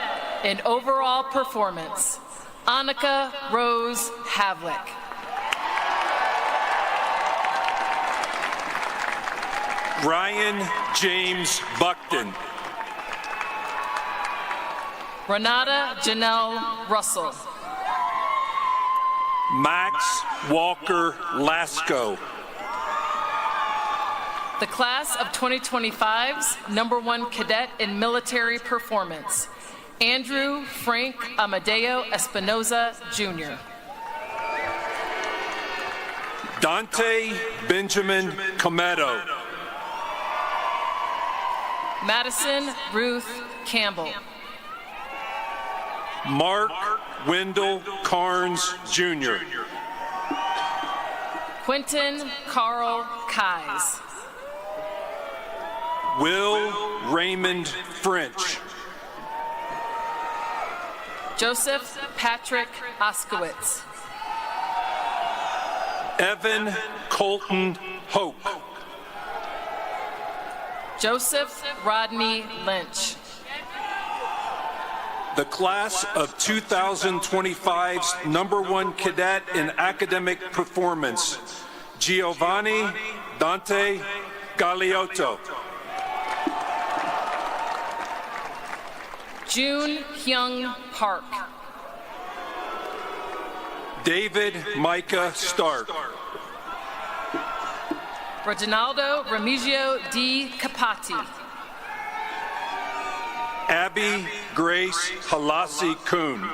in overall performance, Annika Rose Havlick. Ryan James Buckton. Renata Janelle Russell. Max Walker Lasco. The class of 2025's #1 cadet in military performance, Andrew Frank Amadeo Espinoza, Jr. Dante Benjamin Cometto. Madison Ruth Campbell. Mark Wendell Carnes, Jr. Quentin Carl Keyes. Will Raymond French. Joseph Patrick Oskowitz. Evan Colton Hope. Joseph Rodney Lynch. The class of 2025's #1 cadet in academic performance, Giovanni Dante Galeotto. June Hyung Park. David Micah Stark. Reginaldo Remigio D. Capati. Abby Grace Halasi Kuhn.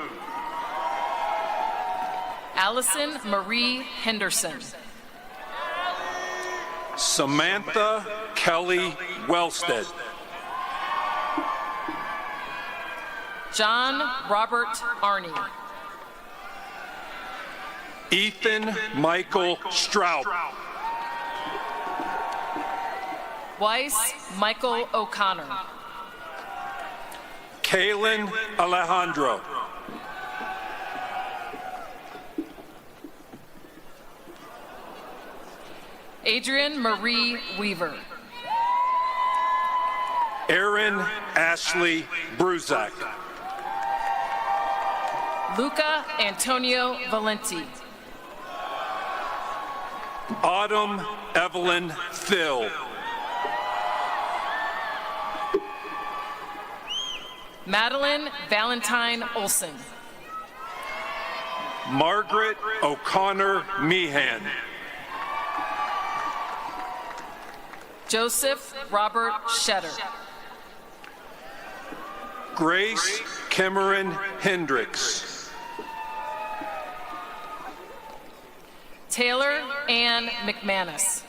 Allison Marie Henderson. Samantha Kelly Wellstead. John Robert Arney. Ethan Michael Strout. Weiss Michael O'Connor. Kaylin Alejandro. Adrian Marie Weaver. Erin Ashley Bruzak. Luca Antonio Valenti. Autumn Evelyn Thill. Madeline Valentine Olson. Margaret O'Connor Meehan. Joseph Robert Shetter. Grace Cameron Hendricks. Taylor Ann McManus.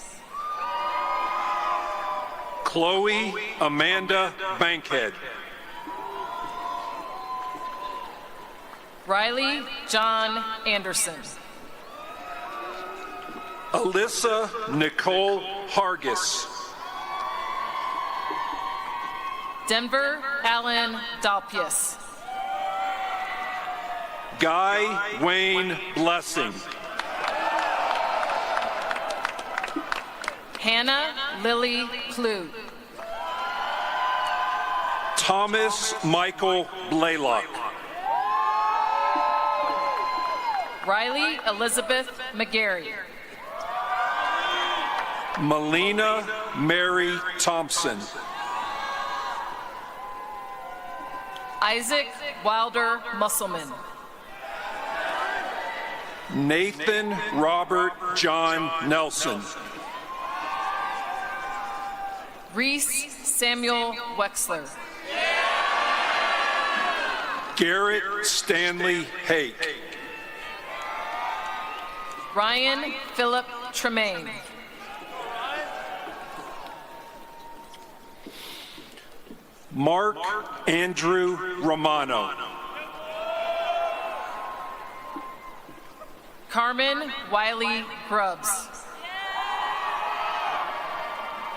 Chloe Amanda Bankhead. Riley John Anderson. Alyssa Nicole Hargis. Denver Allen Dalpius. Guy Wayne Blessing. Hannah Lily Clue. Thomas Michael Blaylock. Riley Elizabeth McGarry. Melina Mary Thompson. Isaac Wilder Musselman. Nathan Robert John Nelson. Reese Samuel Wexler. Garrett Stanley Hake. Ryan Philip Tremaine. Mark Andrew Romano. Carmen Wiley Grubbs.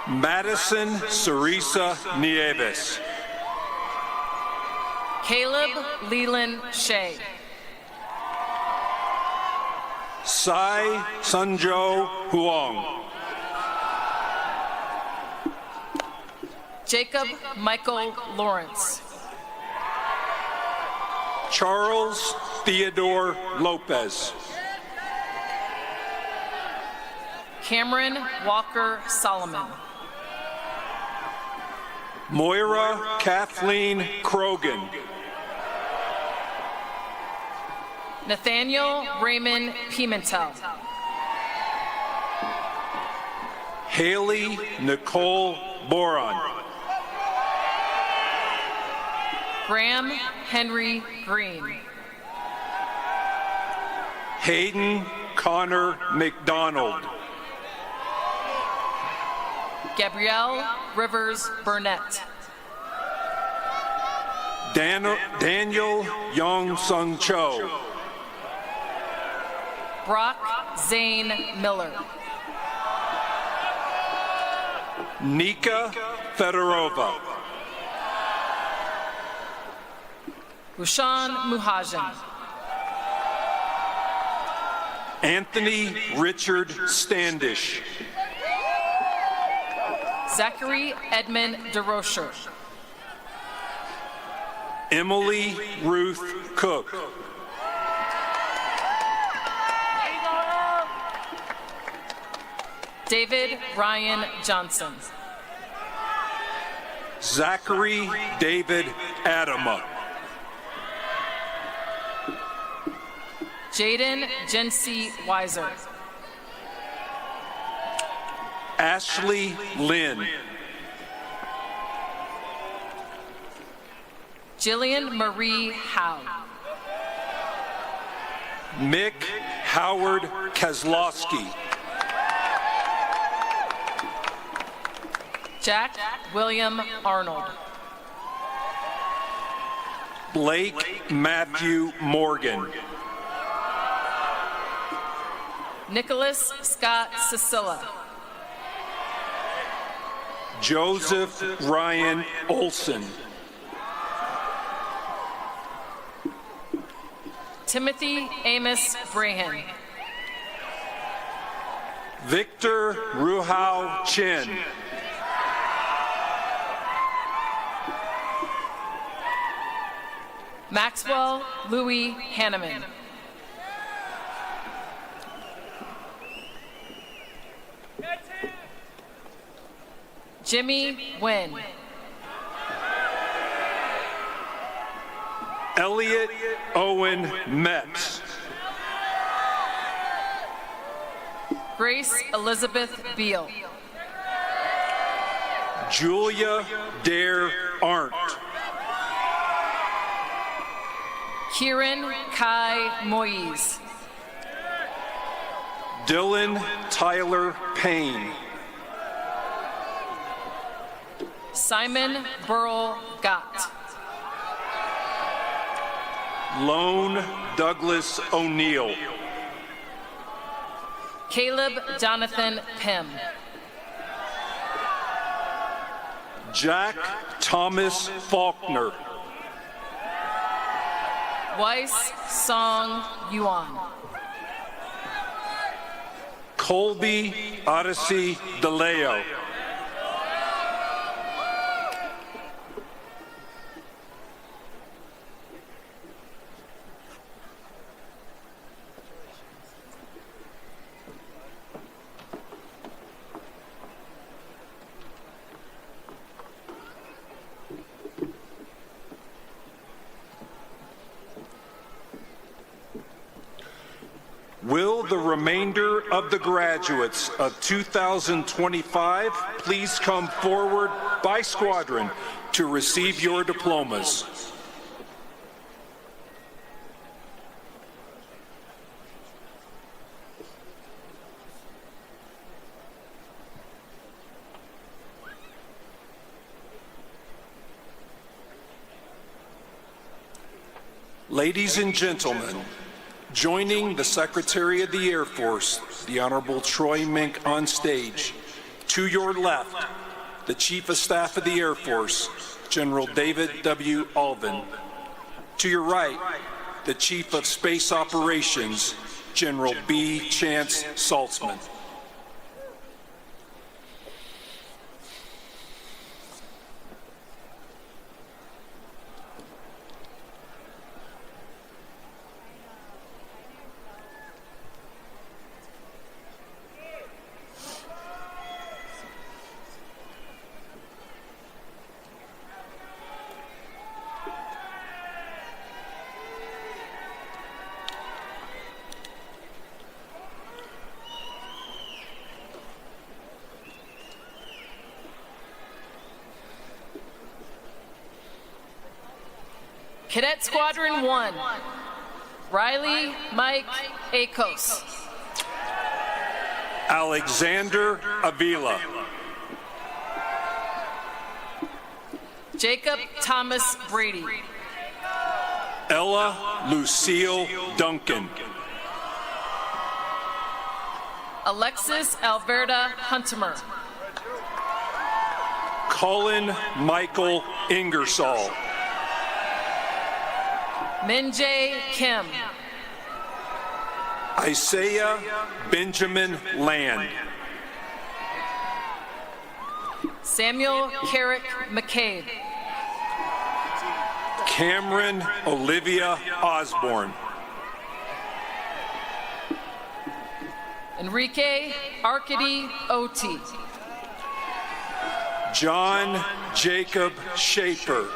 Madison Cerisa Nieves. Caleb Leland Shea. Sai Sunjo Huang. Jacob Michael Lawrence. Charles Theodore Lopez. Cameron Walker Solomon. Moira Kathleen Krogan. Nathaniel Raymond Pimentel. Haley Nicole Boron. Graham Henry Green. Hayden Connor McDonald. Gabrielle Rivers Burnett. Daniel Young Sung Cho. Brock Zane Miller. Nika Fedorova. Rushan Muhajan. Anthony Richard Standish. Zachary Edmund DeRocher. Emily Ruth Cook. David Ryan Johnson. Zachary David Adama. Jaden Jency Weiser. Ashley Lynn. Jillian Marie Howe. Mick Howard Kozlowski. Jack William Arnold. Blake Matthew Morgan. Nicholas Scott Cicilla. Joseph Ryan Olson. Timothy Amos Brahan. Victor Ruhao Chin. Maxwell Louis Hanneman. Jimmy Nguyen. Elliot Owen Mepps. Grace Elizabeth Beal. Julia Dare Arndt. Kieran Kai Moyes. Dylan Tyler Payne. Simon Burl Gott. Lone Douglas O'Neill. Caleb Jonathan Pym. Jack Thomas Faulkner. Weiss Song Yuan. Colby Odyssey DeLeo. Will the remainder of the graduates of 2025 please come forward by squadron to receive your diplomas? Ladies and gentlemen, joining the Secretary of the Air Force, the Honorable Troy Mink, on stage. To your left, the Chief of Staff of the Air Force, General David W. Alvin. To your right, the Chief of Space Operations, General B. Chance Saltzman. Cadet Squadron 1, Riley Mike Akos. Alexander Avila. Jacob Thomas Brady. Ella Lucille Duncan. Alexis Alberta Huntemer. Cullen Michael Ingersoll. Minjae Kim. Isaiah Benjamin Land. Samuel Carrick McCabe. Cameron Olivia Osborne. Enrique Arcady Oti. John Jacob Schaefer.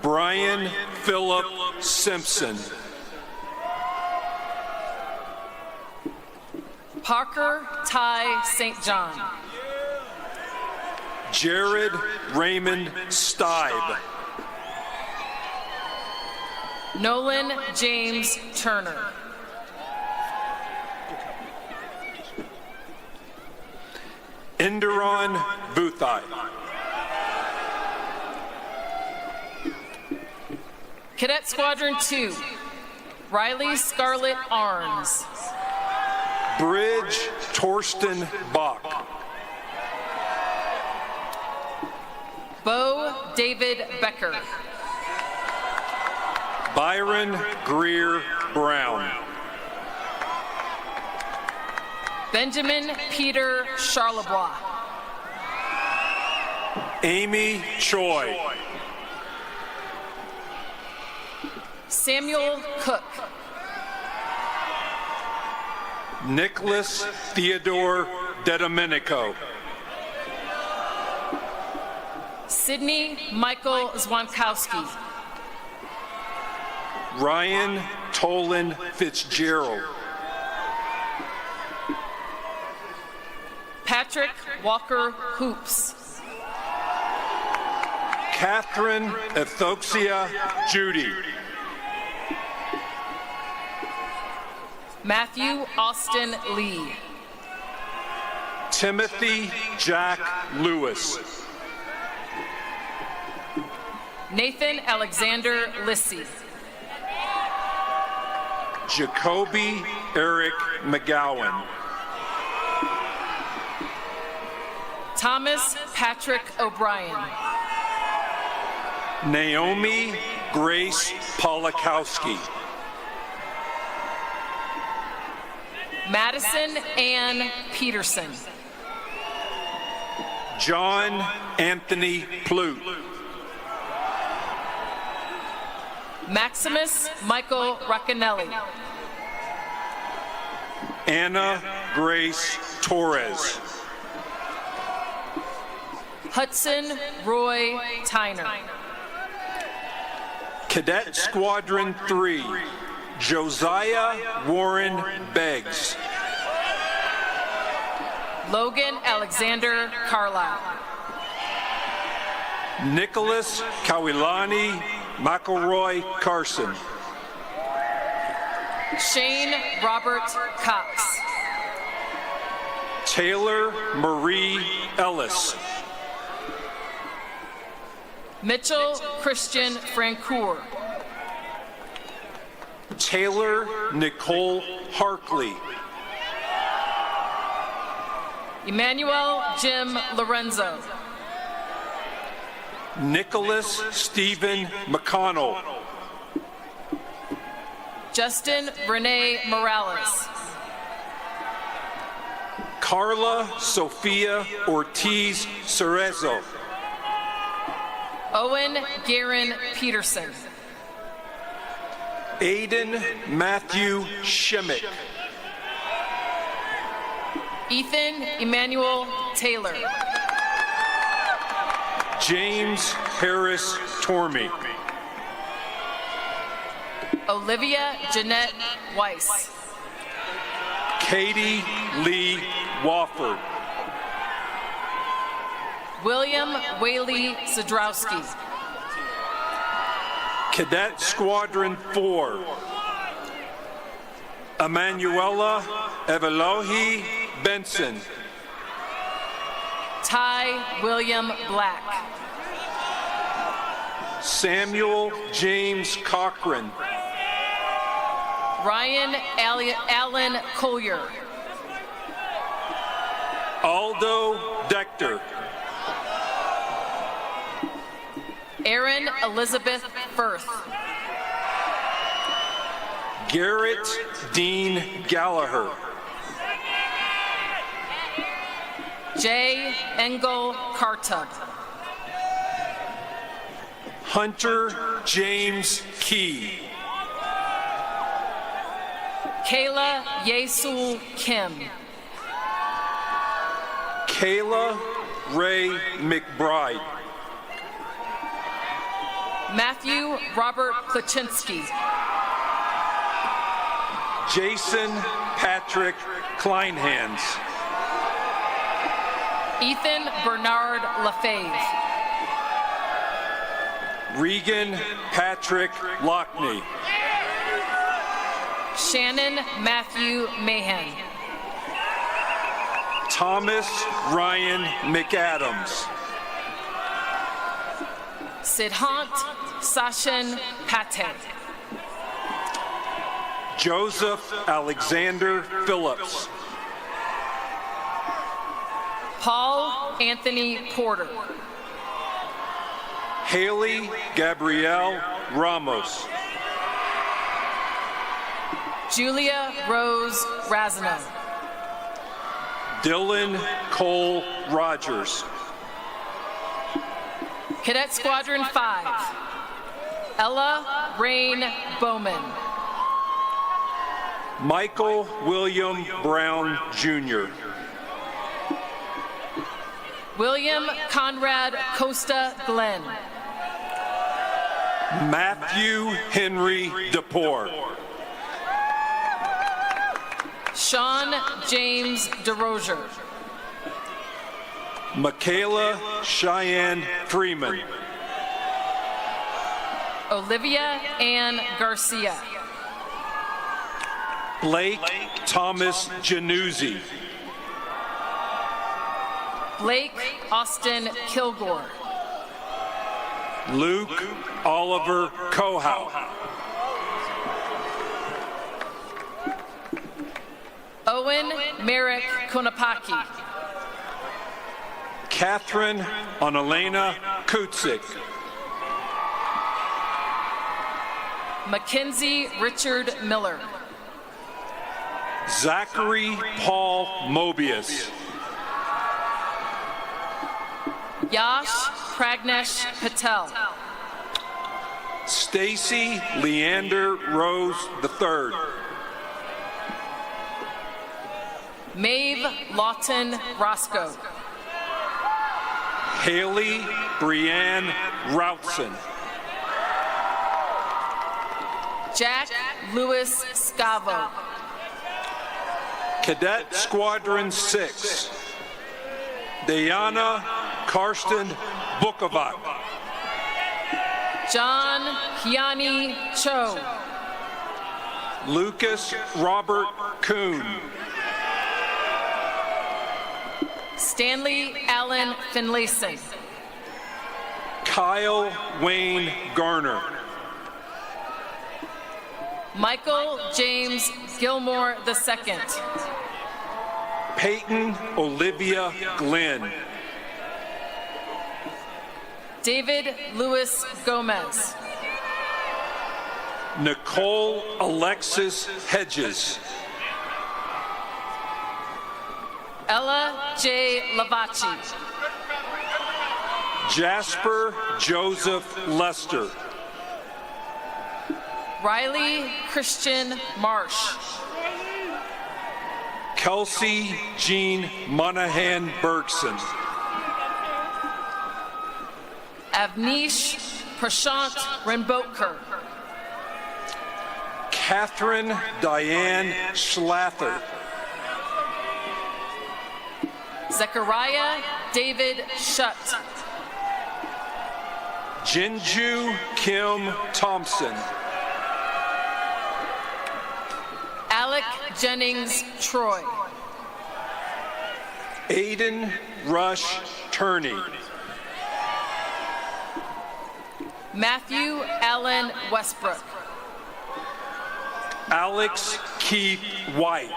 Brian Philip Simpson. Parker Ty St. John. Jared Raymond Stibe. Nolan James Turner. Enderon Buthai. Cadet Squadron 2, Riley Scarlett Arns. Bridge Torsten Bach. Bo David Becker. Byron Greer Brown. Benjamin Peter Charlebois. Amy Choi. Samuel Cook. Nicholas Theodore DeDomenico. Sidney Michael Zwankowski. Ryan Tolan Fitzgerald. Patrick Walker Hoops. Catherine Ethoxia Judy. Matthew Austin Lee. Timothy Jack Lewis. Nathan Alexander Lissy. Jacoby Eric McGowan. Thomas Patrick O'Brien. Naomi Grace Polakowski. Madison Ann Peterson. John Anthony Plute. Maximus Michael Raccanelli. Anna Grace Torres. Hudson Roy Tyner. Cadet Squadron 3, Josiah Warren Beggs. Logan Alexander Carlisle. Nicholas Kawilani McElroy Carson. Shane Robert Cox. Taylor Marie Ellis. Mitchell Christian Francoeur. Taylor Nicole Harkley. Emmanuel Jim Lorenzo. Nicholas Stephen McConnell. Justin Renee Morales. Carla Sofia Ortiz Cerezo. Owen Garen Peterson. Aiden Matthew Shimmick. Ethan Emmanuel Taylor. James Harris Tormey. Olivia Jeanette Weiss. Katie Lee Wofford. William Whaley Zadrowski. Cadet Squadron 4, Emanuela Evelohi Benson. Ty William Black. Samuel James Cochran. Ryan Allen Collier. Aldo Dector. Erin Elizabeth Firth. Garrett Dean Gallagher. J. Engel Kartub. Hunter James Key. Kayla Yesul Kim. Kayla Ray McBride. Matthew Robert Klaczynski. Jason Patrick Kleinhans. Ethan Bernard LaFave. Regan Patrick Lockney. Shannon Matthew Mahan. Thomas Ryan McAdams. Siddhant Sachin Pate. Joseph Alexander Phillips. Paul Anthony Porter. Haley Gabrielle Ramos. Julia Rose Razano. Dylan Cole Rogers. Cadet Squadron 5, Ella Rain Bowman. Michael William Brown, Jr. William Conrad Costa Glenn. Matthew Henry DePore. Sean James DeRozier. Michaela Cheyenne Freeman. Olivia Ann Garcia. Blake Thomas Januzzi. Blake Austin Kilgore. Luke Oliver Kohout. Owen Merrick Konopaki. Catherine Annalena Kutzik. Mackenzie Richard Miller. Zachary Paul Mobius. Yash Pragnesh Patel. Stacy Leander Rose III. Maeve Lawton Roscoe. Haley Brianne Routson. Jack Lewis Scavo. Cadet Squadron 6. Diana Karsten Bukovac. John Hyani Cho. Lucas Robert Kuhn. Stanley Allen Finlayson. Kyle Wayne Garner. Michael James Gilmore II. Peyton Olivia Glenn. David Louis Gomez. Nicole Alexis Hedges. Ella J. Lavachi. Jasper Joseph Lester. Riley Christian Marsh. Kelsey Jean Monahan Bergson. Avnish Prashant Renbotkar. Catherine Diane Schlather. Zechariah David Shutt. Jinju Kim Thompson. Alec Jennings Troy. Aiden Rush Turney. Matthew Allen Westbrook. Alex Keith White.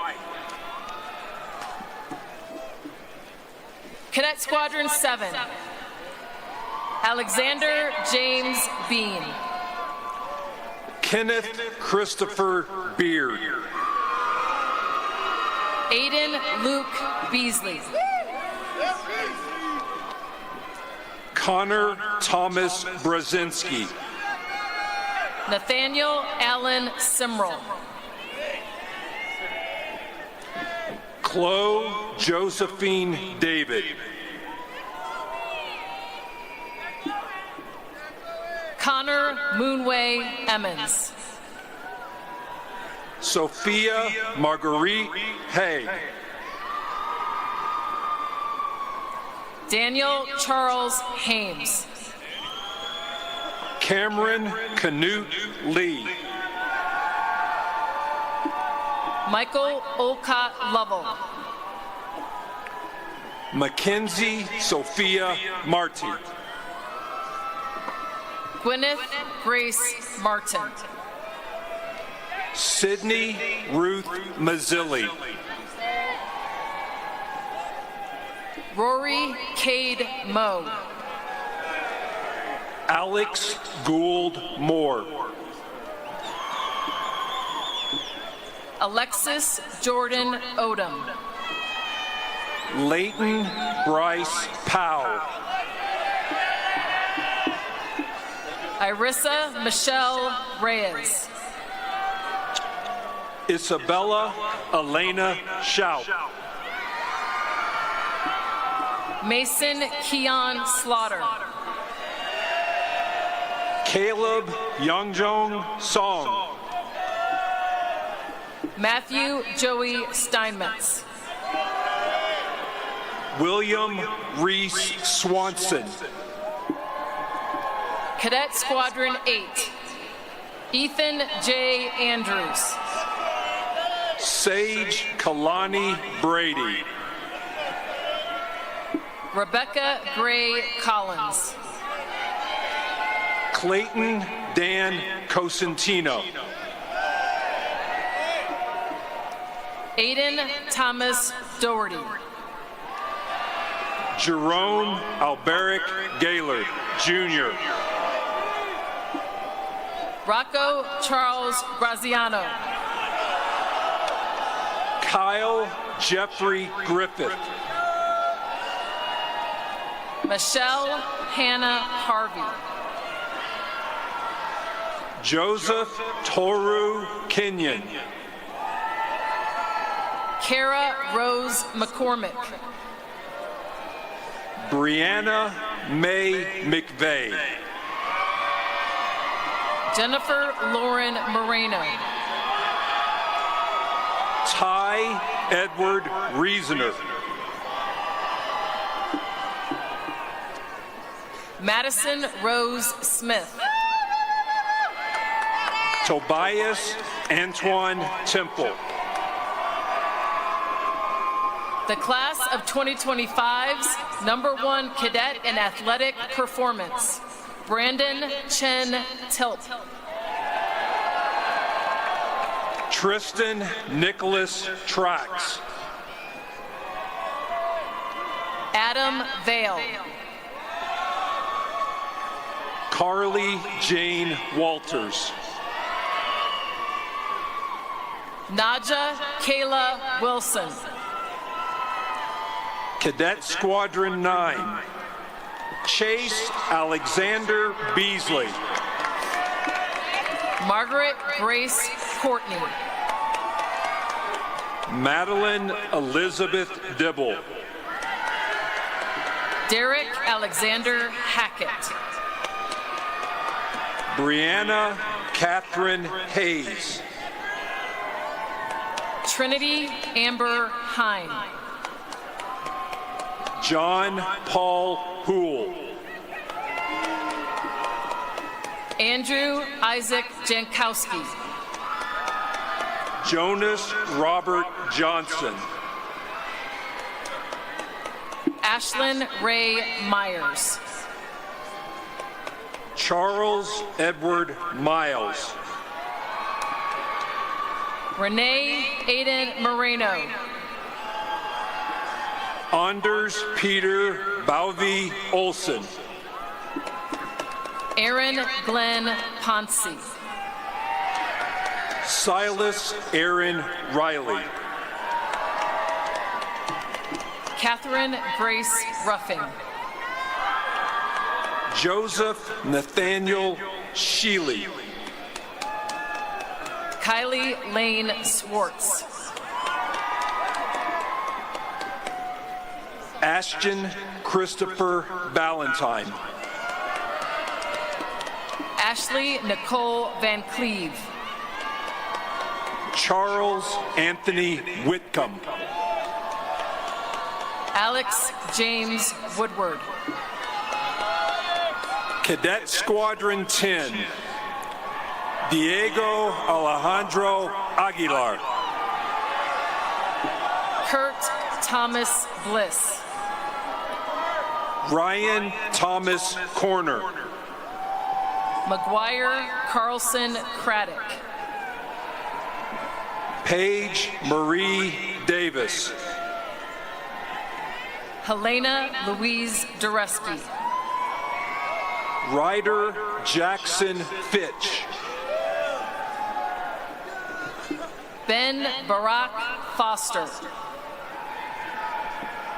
Cadet Squadron 7. Alexander James Bean. Kenneth Christopher Beard. Aiden Luke Beasley. Connor Thomas Brzezinski. Nathaniel Allen Simrel. Chloe Josephine David. Connor Moonway Emmons. Sophia Marguerite Haig. Daniel Charles Hames. Cameron Canute Lee. Michael Olcott Lovell. Mackenzie Sophia Marty. Gwyneth Grace Martin. Sydney Ruth Mazzilli. Rory Cade Moe. Alex Gould Moore. Alexis Jordan Odom. Leighton Bryce Powell. Irissa Michelle Reyes. Isabella Elena Shout. Mason Keon Slaughter. Caleb Youngjong Song. Matthew Joey Steinmetz. William Reese Swanson. Cadet Squadron 8. Ethan J. Andrews. Sage Kalani Brady. Rebecca Gray Collins. Clayton Dan Cosentino. Aiden Thomas Doherty. Jerome Alberic Gaylord, Jr. Rocco Charles Graziano. Kyle Jeffrey Griffith. Michelle Hannah Harvey. Joseph Toru Kenyon. Kara Rose McCormick. Brianna May McVeigh. Jennifer Lauren Moreno. Ty Edward Reasoner. Madison Rose Smith. Tobias Antoine Temple. The class of 2025's #1 cadet in athletic performance, Brandon Chen Tilp. Tristan Nicholas Trax. Adam Vale. Carly Jane Walters. Naja Kayla Wilson. Cadet Squadron 9. Chase Alexander Beasley. Margaret Grace Courtney. Madeline Elizabeth Dibble. Derek Alexander Hackett. Brianna Catherine Hayes. Trinity Amber Hine. John Paul Houle. Andrew Isaac Jankowski. Jonas Robert Johnson. Ashlyn Ray Myers. Charles Edward Miles. Renee Aiden Moreno. Anders Peter Bauvi Olson. Aaron Glenn Ponce. Silas Aaron Riley. Catherine Grace Ruffing. Joseph Nathaniel Sheely. Kylie Lane Swartz. Ashton Christopher Ballantyne. Ashley Nicole Van Cleve. Charles Anthony Whitcomb. Alex James Woodward. Cadet Squadron 10. Diego Alejandro Aguilar. Kurt Thomas Bliss. Ryan Thomas Corner. McGuire Carlson Craddock. Paige Marie Davis. Helena Louise Dureski. Ryder Jackson Fitch. Ben Barack Foster.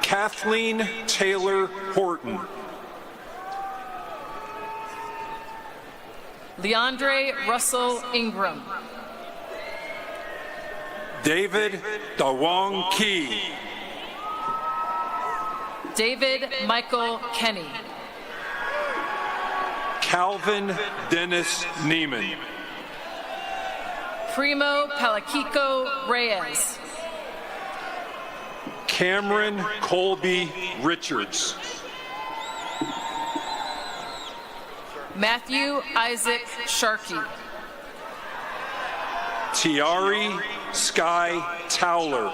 Kathleen Taylor Horton. Leandre Russell Ingram. David Dawong Key. David Michael Kenny. Calvin Dennis Neiman. Primo Palaquico Reyes. Cameron Colby Richards. Matthew Isaac Sharkey. Tiari Sky Towler.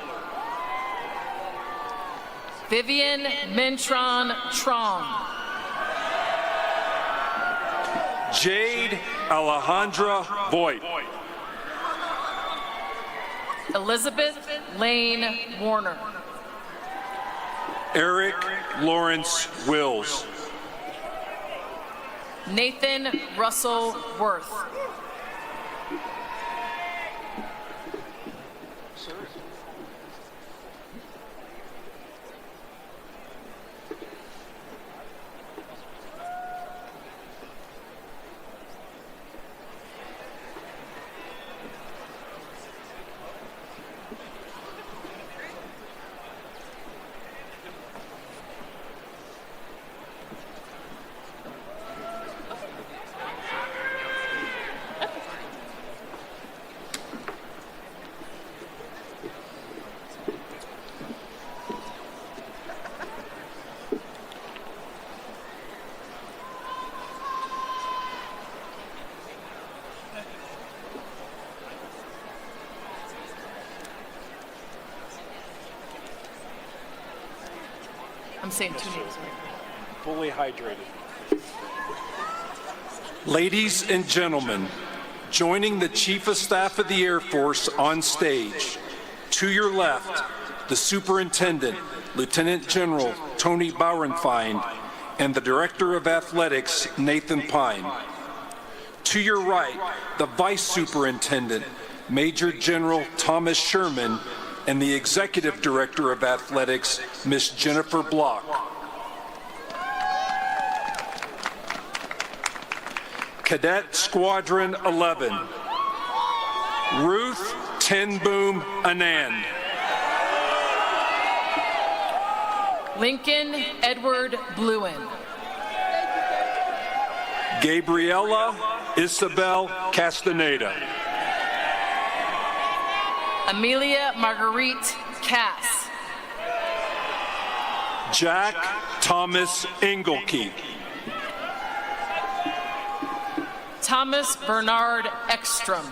Vivian Mentron Trong. Jade Alejandra Voigt. Elizabeth Lane Warner. Eric Lawrence Wills. Nathan Russell Worth. I'm saying 2 names. Fully hydrated. Ladies and gentlemen, joining the Chief of Staff of the Air Force on stage, to your left, the Superintendent, Lieutenant General Tony Bauernfeind, and the Director of Athletics, Nathan Pine. To your right, the Vice Superintendent, Major General Thomas Sherman, and the Executive Director of Athletics, Ms. Jennifer Block. Cadet Squadron 11, Ruth Tenboom Anand. Lincoln Edward Bluen. Gabriela Isabel Castaneda. Amelia Marguerite Cass. Jack Thomas Engelke. Thomas Bernard Ekstrom.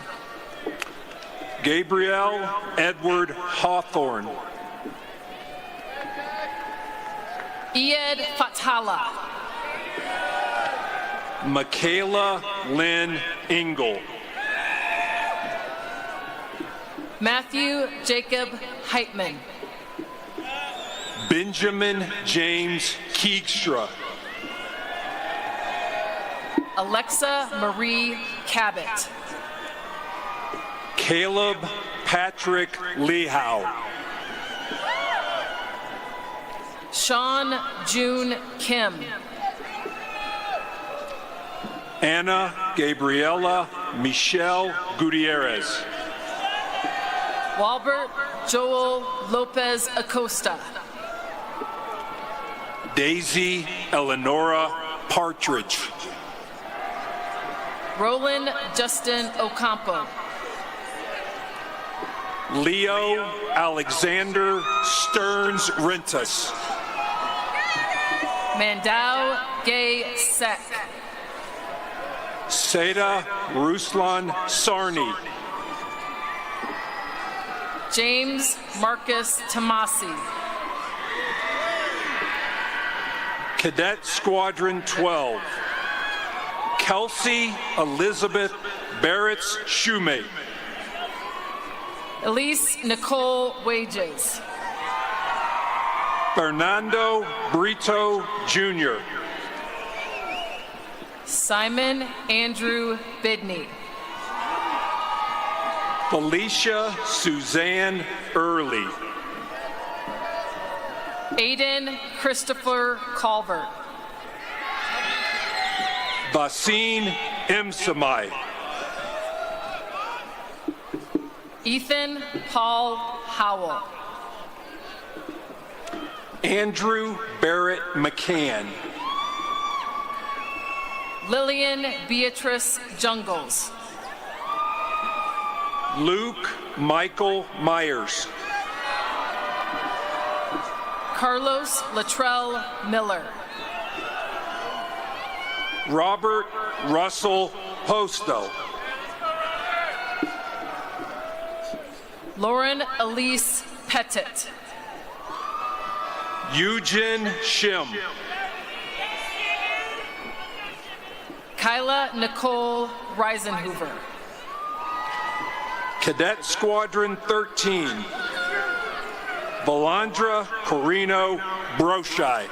Gabriel Edward Hawthorne. Iyad Fathala. Michaela Lynn Engel. Matthew Jacob Heitman. Benjamin James Keegstra. Alexa Marie Cabot. Caleb Patrick Lehow. Sean June Kim. Anna Gabriela Michelle Gutierrez. Walbert Joel Lopez Acosta. Daisy Eleonora Partridge. Roland Justin Ocampo. Leo Alexander Stearns Rentas. Mandau Gay Sek. Seda Ruslan Sarni. James Marcus Tomasi. Cadet Squadron 12. Kelsey Elizabeth Barretts Shoemate. Elise Nicole Wages. Fernando Brito Jr. Simon Andrew Bidney. Felicia Suzanne Early. Aiden Christopher Calvert. Vasim Imsamai. Ethan Paul Howell. Andrew Barrett McCann. Lillian Beatrice Jungles. Luke Michael Myers. Carlos Latrell Miller. Robert Russell Posto. Lauren Elise Pettit. Eugen Shim. Kyla Nicole Reisenhoover. Cadet Squadron 13. Valandra Corino Broshai.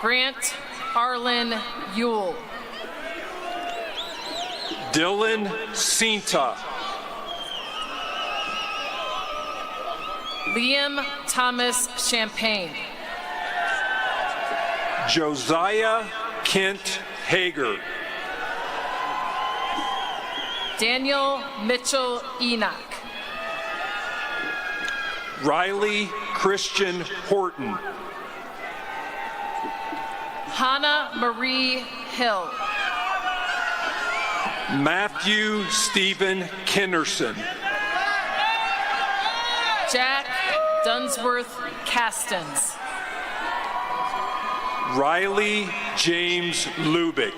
Grant Arlen Yule. Dylan Cinta. Liam Thomas Champagne. Josiah Kent Hager. Daniel Mitchell Enoch. Riley Christian Horton. Hannah Marie Hill. Matthew Stephen Kinnerson. Jack Dunsworth Castens. Riley James Lubick.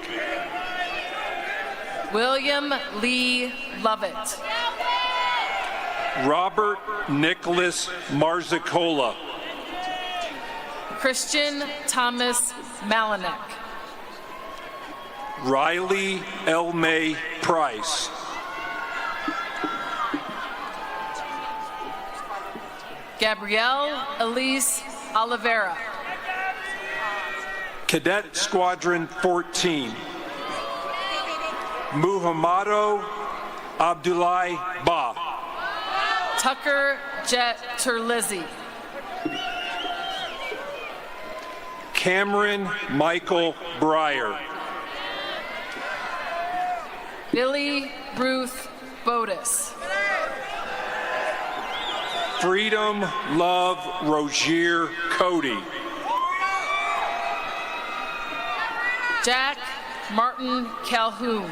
William Lee Lovett. Robert Nicholas Marzicola. Christian Thomas Malinek. Riley Elmay Price. Gabrielle Elise Oliveira. Cadet Squadron 14. Muhammado Abdullahi Ba. Tucker Jet Terlizzi. Cameron Michael Breyer. Billy Ruth Bodis. Freedom Love Rogier Cody. Jack Martin Calhoun.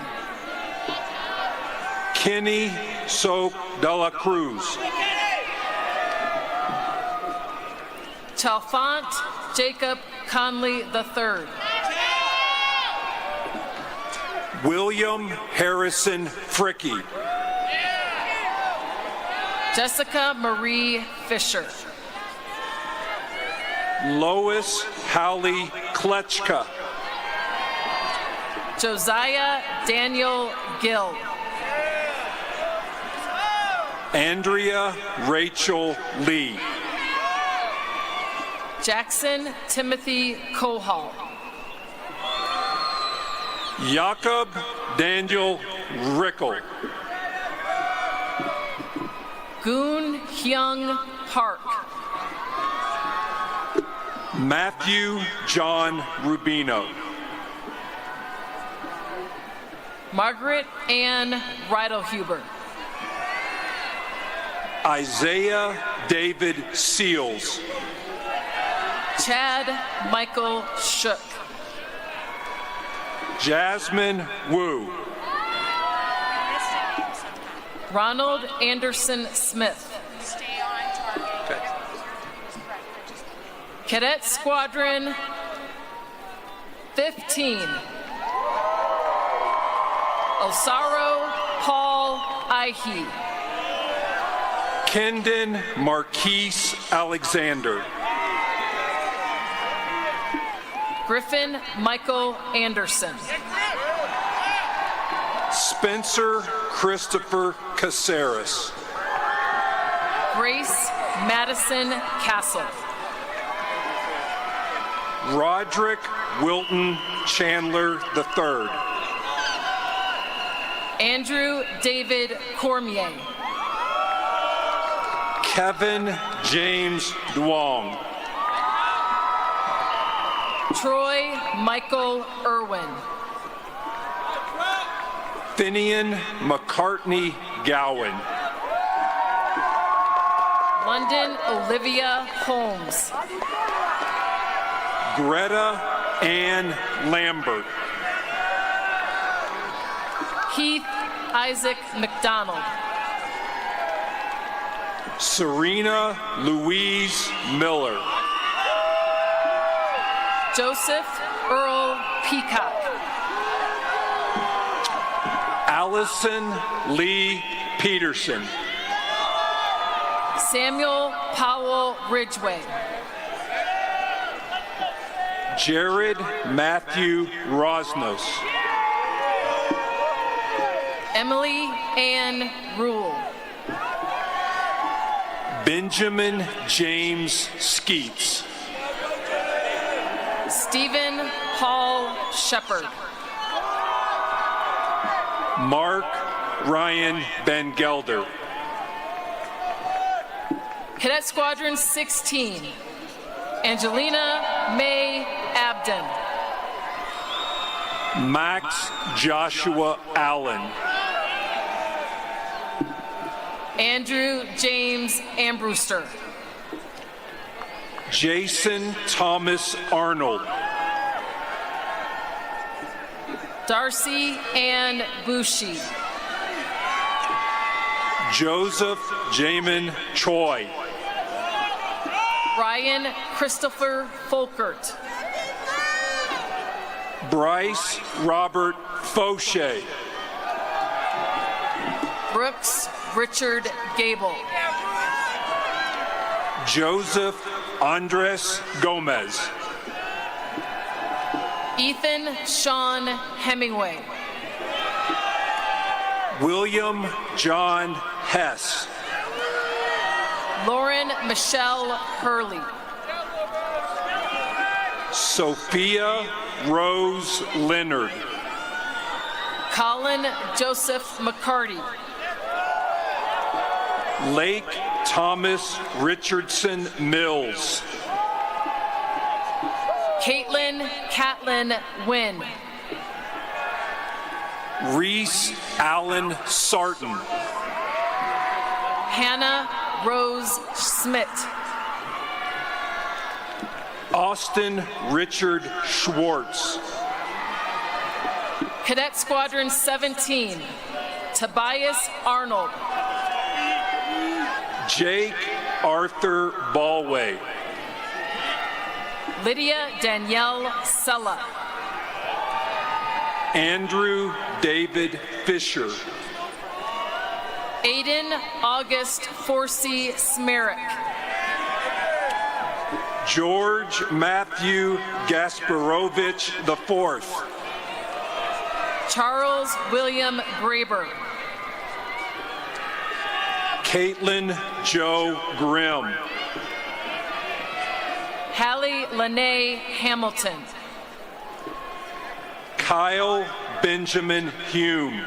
Kenny Soap de la Cruz. Chalfont Jacob Conley III. William Harrison Fricky. Jessica Marie Fisher. Lois Howley Kletchka. Josiah Daniel Gill. Andrea Rachel Lee. Jackson Timothy Kohal. Jakob Daniel Rickel. Goon Hyung Park. Matthew John Rubino. Margaret Ann Reidelhuber. Isaiah David Seals. Chad Michael Shook. Jasmine Wu. Ronald Anderson Smith. Cadet Squadron 15. Osaro Paul Ihe. Kendon Marquise Alexander. Griffin Michael Anderson. Spencer Christopher Caceres. Grace Madison Castle. Roderick Wilton Chandler III. Andrew David Cormier. Kevin James Duong. Troy Michael Irwin. Finian McCartney Gowan. London Olivia Holmes. Greta Ann Lambert. Heath Isaac McDonald. Serena Louise Miller. Joseph Earl Peacock. Allison Lee Peterson. Samuel Powell Ridgway. Jared Matthew Rosnos. Emily Ann Rule. Benjamin James Skeets. Stephen Paul Shepard. Mark Ryan Ben Gelder. Cadet Squadron 16, Angelina May Abden. Max Joshua Allen. Andrew James Ambruster. Jason Thomas Arnold. Darcy Ann Bushi. Joseph Jamin Choi. Ryan Christopher Folkert. Bryce Robert Fauché. Brooks Richard Gable. Joseph Andres Gomez. Ethan Sean Hemingway. William John Hess. Lauren Michelle Hurley. Sophia Rose Leonard. Colin Joseph McCarty. Lake Thomas Richardson Mills. Caitlin Catlin Wynn. Reese Allen Sarton. Hannah Rose Smith. Austin Richard Schwartz. Cadet Squadron 17, Tobias Arnold. Jake Arthur Ballway. Lydia Danielle Sella. Andrew David Fisher. Aiden August Forsey Smerick. George Matthew Gasparovich IV. Charles William Graber. Caitlin Joe Grimm. Hallie Lene Hamilton. Kyle Benjamin Hume.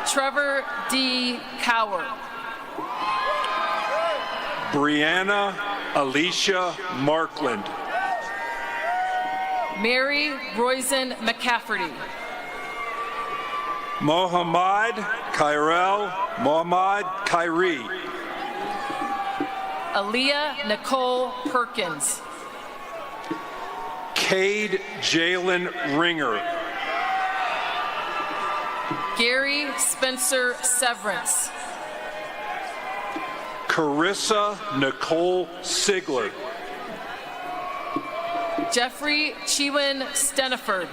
Trevor D. Cower. Brianna Alicia Markland. Mary Roizen McCafferty. Mohammad Kyrell Mohammad Kyrie. Aaliyah Nicole Perkins. Cade Jalen Ringer. Gary Spencer Severance. Carissa Nicole Sigler. Jeffrey Chewen Steniford.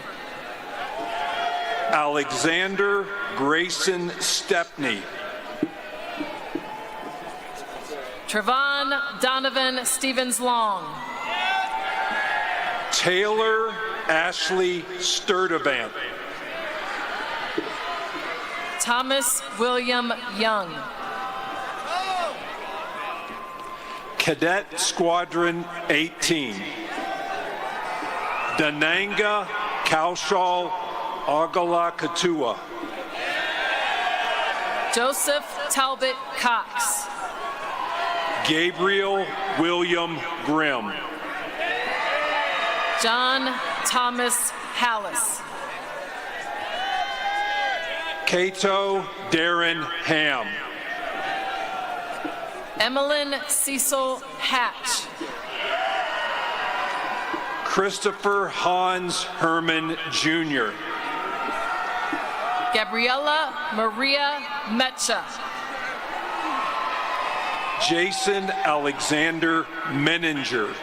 Alexander Grayson Stepney. Trevon Donovan Stevens Long. Taylor Ashley Sturdivant. Thomas William Young. Cadet Squadron 18. Dananga Kaushal Agala Katua. Joseph Talbot Cox. Gabriel William Grimm. John Thomas Hallis. Cato Darren Ham. Emmeline Cecil Hatch. Christopher Hans Herman Jr. Gabriella Maria Mecha. Jason Alexander Menninger.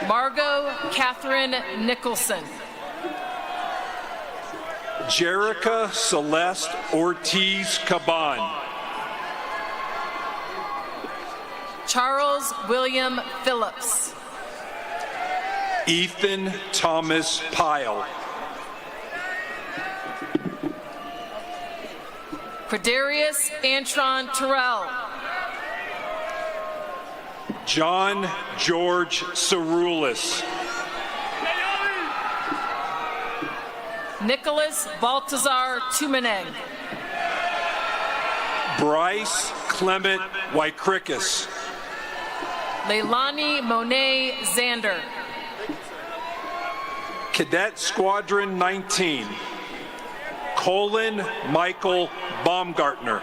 Margot Catherine Nicholson. Jerica Celeste Ortiz Caban. Charles William Phillips. Ethan Thomas Pyle. Quadarius Antron Terrell. John George Cerulis. Nicholas Baltazar Tumeneng. Bryce Clement Wykrikis. Leilani Monet Zander. Cadet Squadron 19. Colin Michael Baumgartner.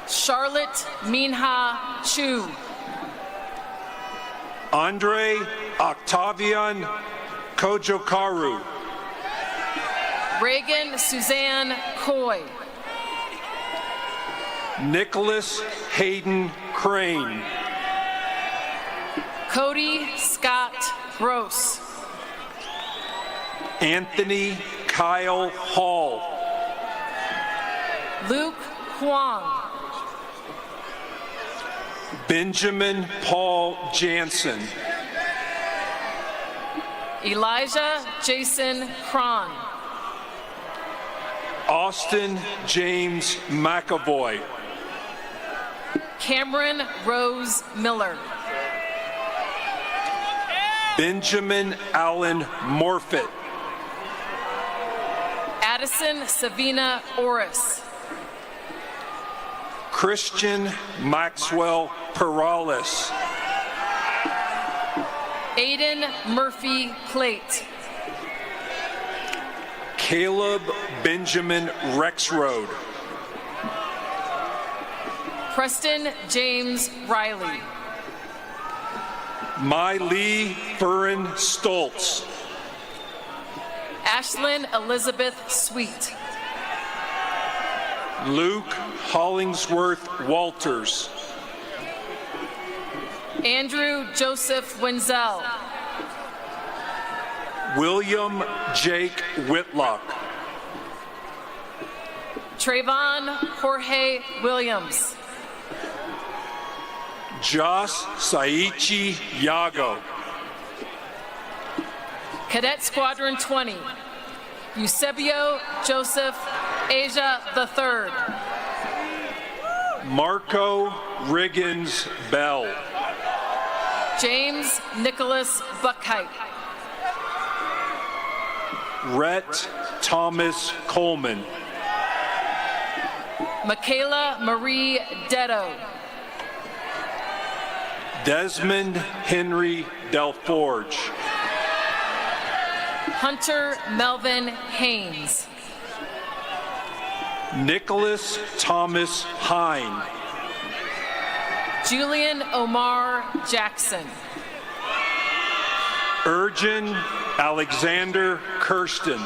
Charlotte Minha Chu. Andre Octavian Kojokaru. Reagan Suzanne Coy. Nicholas Hayden Crane. Cody Scott Gross. Anthony Kyle Hall. Luke Huang. Benjamin Paul Jansen. Elijah Jason Cron. Austin James McAvoy. Cameron Rose Miller. Benjamin Allen Morfitt. Addison Savina Orris. Christian Maxwell Perales. Aiden Murphy Plate. Caleb Benjamin Rexroad. Preston James Riley. Miley Furin Stoltz. Ashlyn Elizabeth Sweet. Luke Hollingsworth Walters. Andrew Joseph Wenzel. William Jake Whitlock. Trayvon Jorge Williams. Joss Saichi Yago. Cadet Squadron 20. Eusebio Joseph Asia III. Marco Riggins Bell. James Nicholas Buckheit. Rhett Thomas Coleman. Michaela Marie Detto. Desmond Henry Delforge. Hunter Melvin Haynes. Nicholas Thomas Hine. Julian Omar Jackson. Urgin Alexander Kirsten.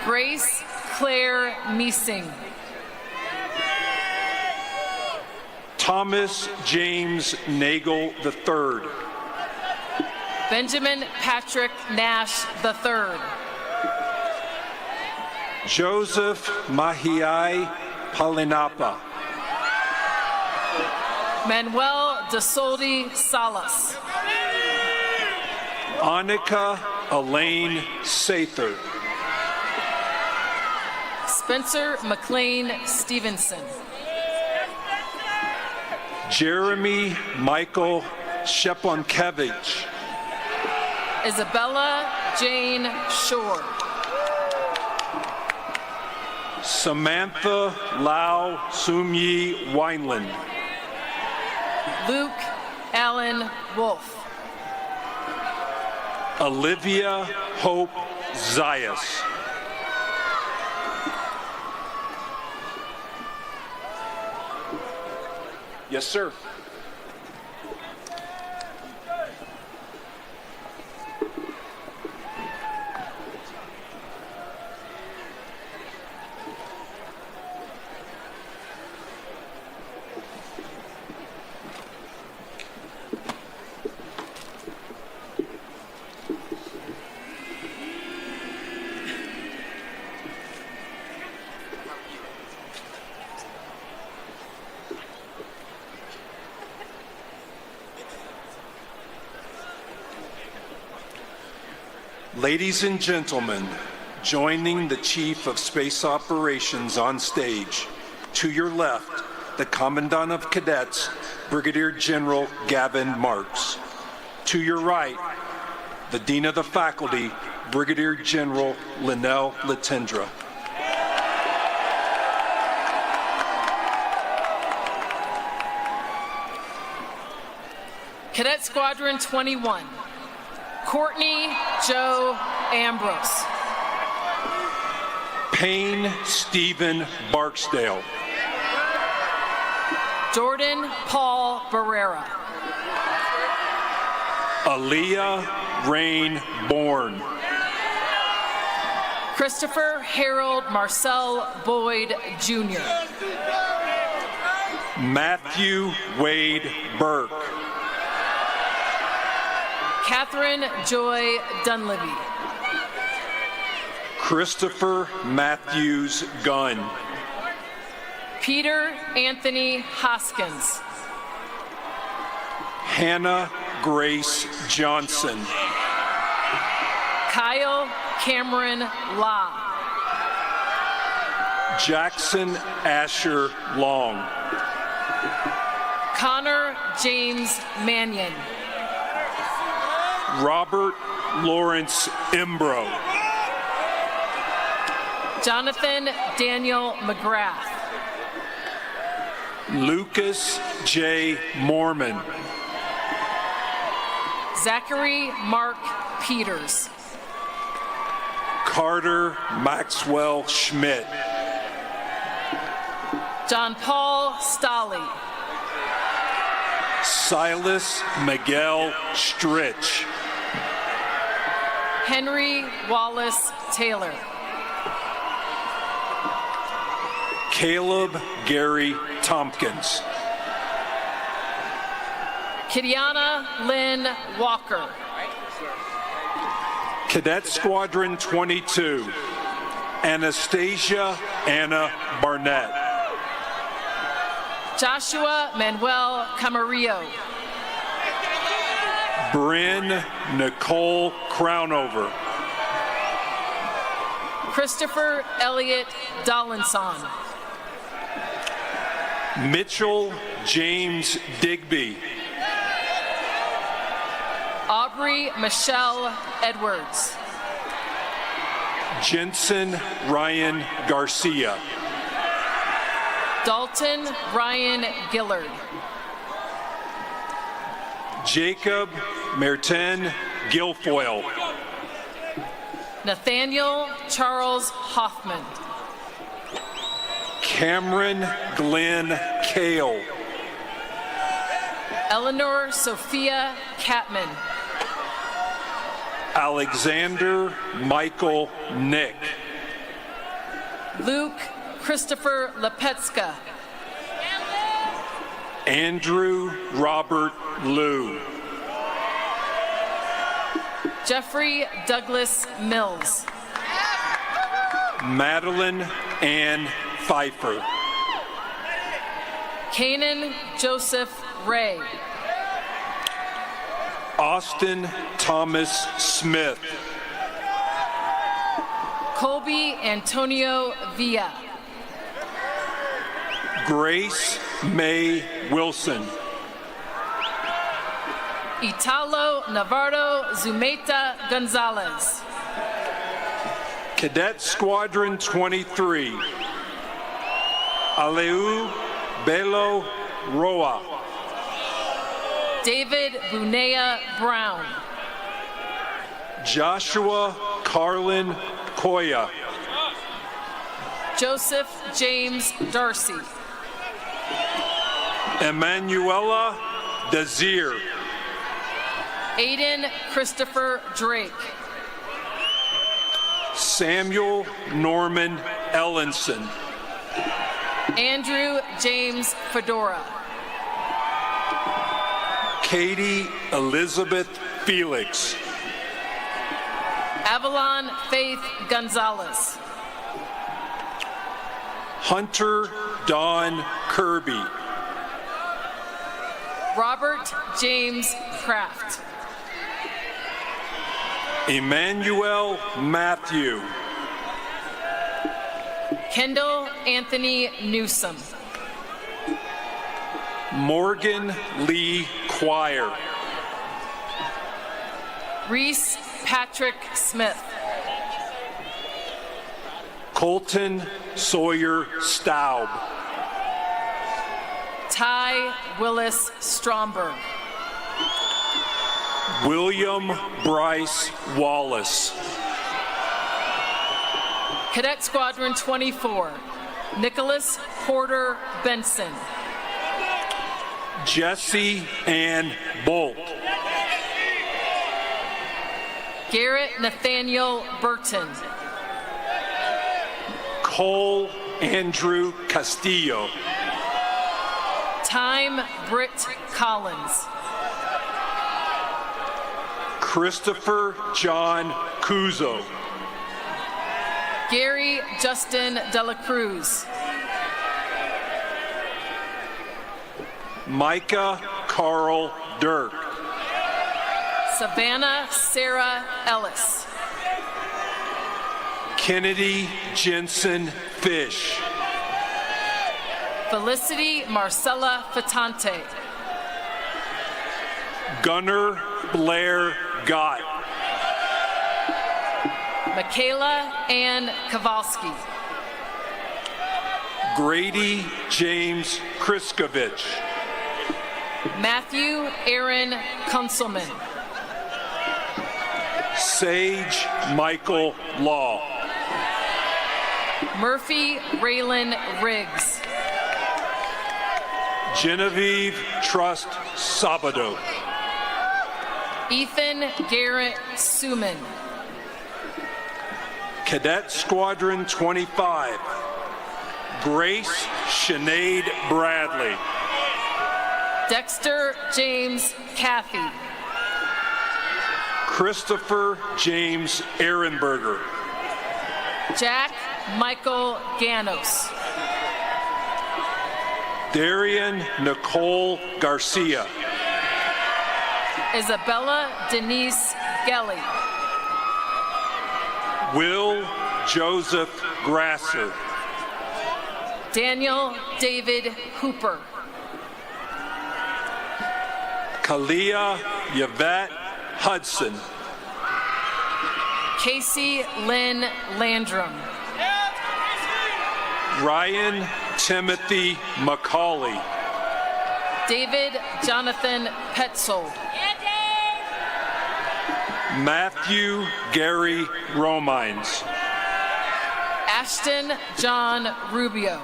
Grace Claire Meesing. Thomas James Nagel III. Benjamin Patrick Nash III. Joseph Mahiai Palinapa. Manuel Desoldi Salas. Annika Elaine Sather. Spencer McLean Stevenson. Jeremy Michael Sheponkevich. Isabella Jane Shore. Samantha Lau Sumyi Wineland. Luke Allen Wolf. Olivia Hope Zayas. Yes, sir. Ladies and gentlemen, joining the Chief of Space Operations on stage, to your left, the Commandant of Cadets, Brigadier General Gavin Marks. To your right, the Dean of the Faculty, Brigadier General Linnell Latendra. Cadet Squadron 21, Courtney Joe Ambrose. Payne Stephen Barksdale. Jordan Paul Barrera. Aaliyah Rain Bourne. Christopher Harold Marcel Boyd Jr. Matthew Wade Burke. Catherine Joy Dunleavy. Christopher Matthews Gunn. Peter Anthony Hoskins. Hannah Grace Johnson. Kyle Cameron La. Jackson Asher Long. Connor James Mannion. Robert Lawrence Imbro. Jonathan Daniel McGrath. Lucas J. Mormon. Zachary Mark Peters. Carter Maxwell Schmidt. John Paul Stolley. Silas Miguel Stritch. Henry Wallace Taylor. Caleb Gary Tompkins. Kidiana Lynn Walker. Cadet Squadron 22, Anastasia Anna Barnett. Joshua Manuel Camarillo. Bryn Nicole Crownover. Christopher Elliott Dollinson. Mitchell James Digby. Aubrey Michelle Edwards. Jensen Ryan Garcia. Dalton Ryan Gillard. Jacob Merten Guilfoyle. Nathaniel Charles Hoffman. Cameron Glenn Kale. Eleanor Sophia Catman. Alexander Michael Nick. Luke Christopher Lepetska. Andrew Robert Liu. Jeffrey Douglas Mills. Madeline Ann Pfeiffer. Kanan Joseph Ray. Austin Thomas Smith. Colby Antonio Villa. Grace May Wilson. Italo Navarro Zumeta Gonzalez. Cadet Squadron 23, Aleu Belo Roa. David Bunea Brown. Joshua Carlin Koya. Joseph James Darcy. Emanuela Desir. Aiden Christopher Drake. Samuel Norman Ellenson. Andrew James Fedora. Katie Elizabeth Felix. Avalon Faith Gonzalez. Hunter Don Kirby. Robert James Kraft. Emmanuel Matthew. Kendall Anthony Newsom. Morgan Lee Quire. Reese Patrick Smith. Colton Sawyer Staub. Ty Willis Stromberg. William Bryce Wallace. Cadet Squadron 24, Nicholas Porter Benson. Jesse Ann Bolt. Garrett Nathaniel Burton. Cole Andrew Castillo. Time Britt Collins. Christopher John Cuzo. Gary Justin Dela Cruz. Micah Carl Dirk. Savannah Sarah Ellis. Kennedy Jensen Fish. Felicity Marcella Fatante. Gunnar Blair Gott. Michaela Ann Kowalski. Grady James Kriskovich. Matthew Aaron Kunselman. Sage Michael Law. Murphy Raylan Riggs. Genevieve Trust Sabado. Ethan Garrett Suman. Cadet Squadron 25, Grace Sinead Bradley. Dexter James Caffey. Christopher James Ehrenberger. Jack Michael Ganos. Darian Nicole Garcia. Isabella Denise Gelly. Will Joseph Grasser. Daniel David Hooper. Kalia Yvette Hudson. Casey Lynn Landrum. Ryan Timothy McCauley. David Jonathan Petzold. Matthew Gary Romines. Ashton John Rubio.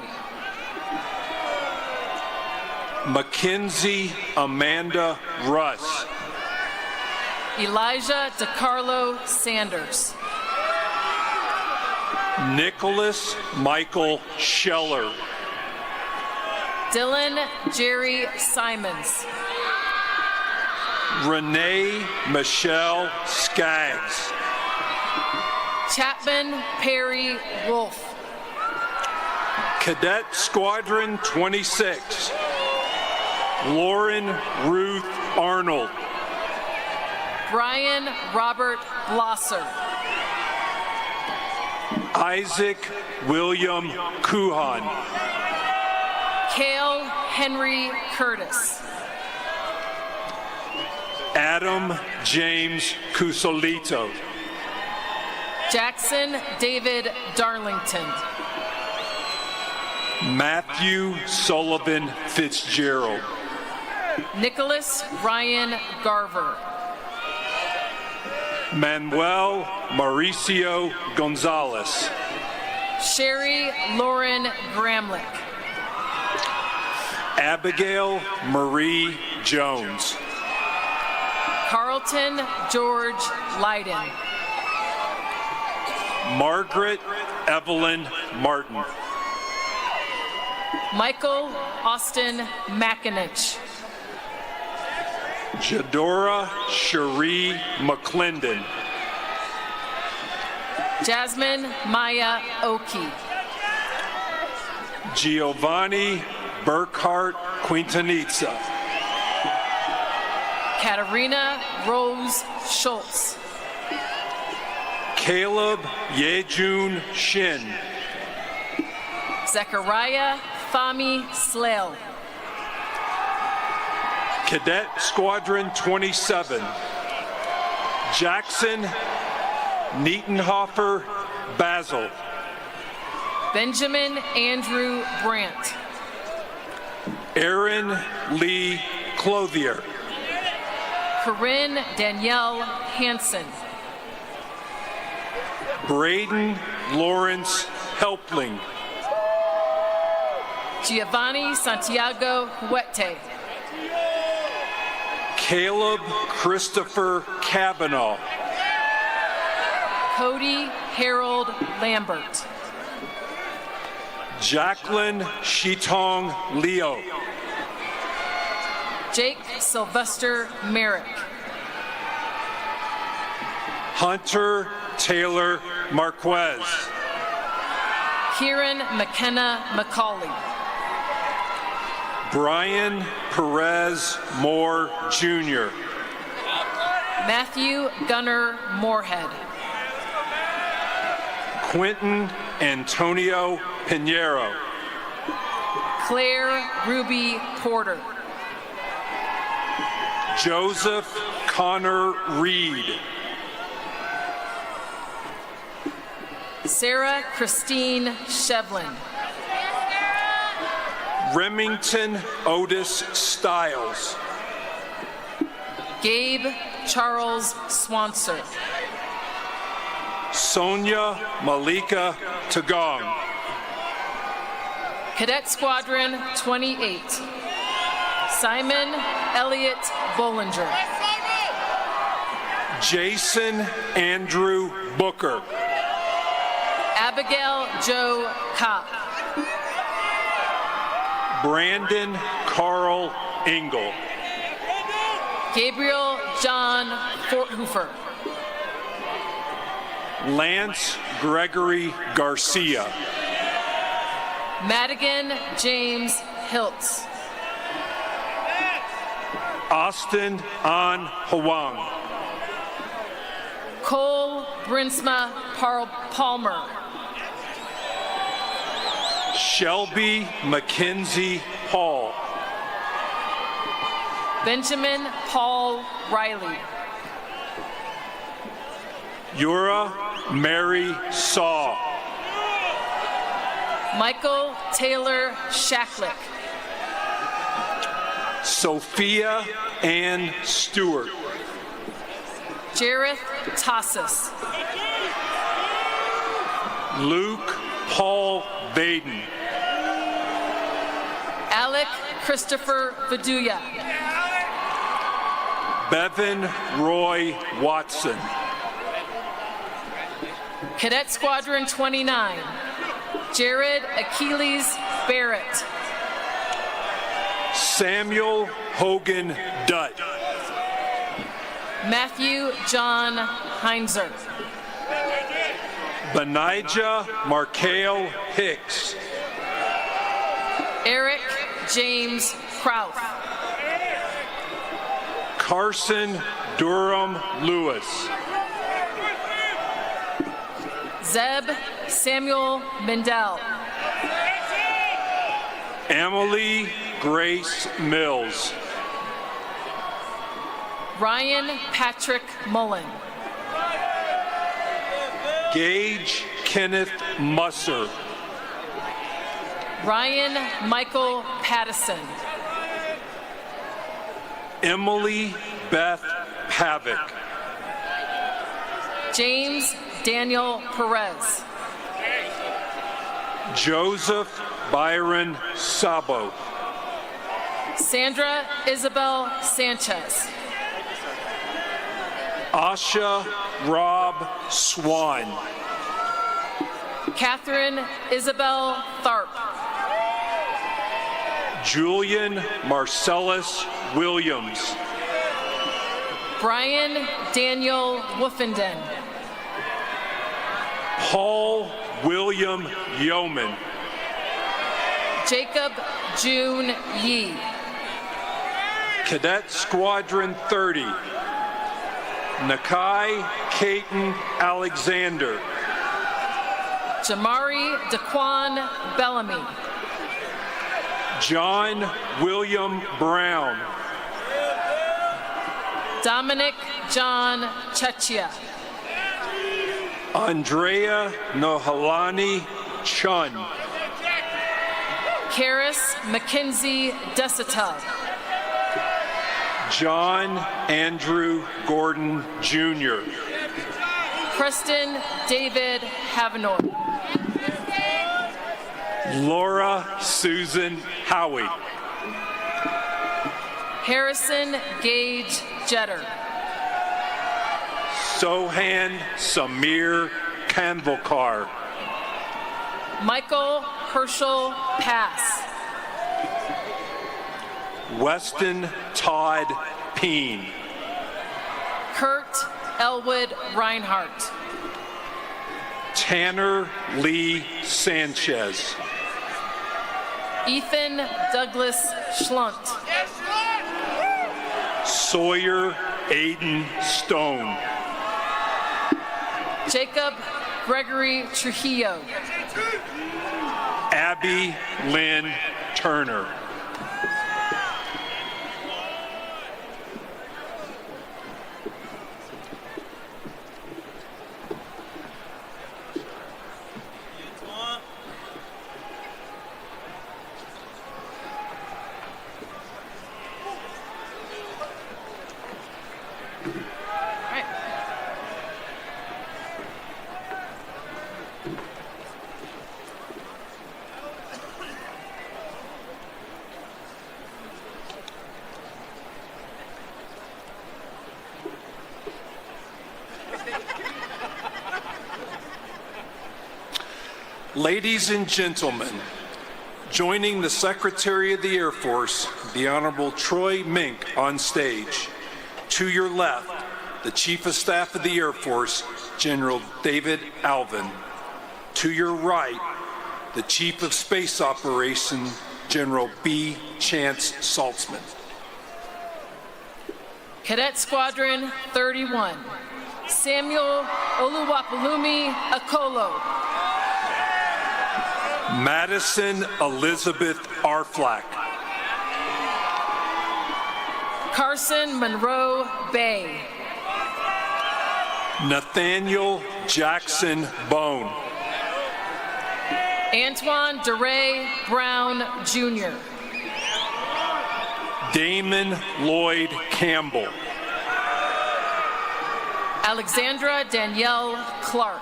Mackenzie Amanda Russ. Elijah DeCarlo Sanders. Nicholas Michael Scheller. Dylan Jerry Simons. Renee Michelle Skaggs. Chapman Perry Wolf. Cadet Squadron 26, Lauren Ruth Arnold. Brian Robert Blosser. Isaac William Kuhan. Cale Henry Curtis. Adam James Cusolito. Jackson David Darlington. Matthew Sullivan Fitzgerald. Nicholas Ryan Garver. Manuel Mauricio Gonzalez. Sherry Lauren Gramlich. Abigail Marie Jones. Carlton George Leiden. Margaret Evelyn Martin. Michael Austin McInich. Jadora Cherie McClendon. Jasmine Maya Oki. Giovanni Burkhart Quintanizza. Katarina Rose Schultz. Caleb Yejun Shin. Zechariah Fami Slale. Cadet Squadron 27. Jackson Nietenhofer Basil. Benjamin Andrew Brandt. Aaron Lee Clothier. Corinne Danielle Hansen. Braden Lawrence Helpling. Giovanni Santiago Huete. Caleb Christopher Kavanaugh. Cody Harold Lambert. Jacqueline Shitong Leo. Jake Sylvester Merrick. Hunter Taylor Marquez. Kieran McKenna McCauley. Brian Perez Moore Jr. Matthew Gunnar Moorhead. Quentin Antonio Pinheiro. Claire Ruby Porter. Joseph Connor Reed. Sarah Christine Shevlin. Remington Otis Stiles. Gabe Charles Swanser. Sonia Malika Tagong. Cadet Squadron 28. Simon Elliott Bollinger. Jason Andrew Booker. Abigail Joe Kopp. Brandon Carl Engel. Gabriel John Forthofer. Lance Gregory Garcia. Madigan James Hiltz. Austin An Hwang. Cole Brinsma Palmer. Shelby Mackenzie Paul. Benjamin Paul Riley. Yura Mary Saw. Michael Taylor Shacklick. Sophia Ann Stewart. Jareth Tassis. Luke Paul Baden. Alec Christopher Viduya. Bevan Roy Watson. Cadet Squadron 29. Jared Achilles Barrett. Samuel Hogan Dutt. Matthew John Heinzer. Benijah Markale Hicks. Eric James Krauth. Carson Durham Lewis. Zeb Samuel Mendel. Emily Grace Mills. Ryan Patrick Mullen. Gage Kenneth Musser. Ryan Michael Pattison. Emily Beth Pavick. James Daniel Perez. Joseph Byron Sabo. Sandra Isabel Sanchez. Asha Rob Swan. Catherine Isabel Tharp. Julian Marcellus Williams. Brian Daniel Woofenden. Paul William Yeoman. Jacob June Yee. Cadet Squadron 30. Nakai Caton Alexander. Jamari Daquan Bellamy. John William Brown. Dominic John Chechia. Andrea Nohalani Chun. Karis Mackenzie Desautel. John Andrew Gordon Jr. Preston David Havenoy. Laura Susan Howie. Harrison Gage Jetter. Sohan Samir Kanvalkar. Michael Herschel Pass. Weston Todd Peen. Kurt Elwood Reinhardt. Tanner Lee Sanchez. Ethan Douglas Schlunt. Sawyer Aiden Stone. Jacob Gregory Trujillo. Abby Lynn Turner. Ladies and gentlemen, joining the Secretary of the Air Force, the Honorable Troy Mink, on stage. To your left, the Chief of Staff of the Air Force, General David Alvin. To your right, the Chief of Space Operations, General B. Chance Saltzman. Cadet Squadron 31, Samuel Oluwapalumi Akolo. Madison Elizabeth Arflack. Carson Monroe Bay. Nathaniel Jackson Bone. Antoine DeRay Brown Jr. Damon Lloyd Campbell. Alexandra Danielle Clark.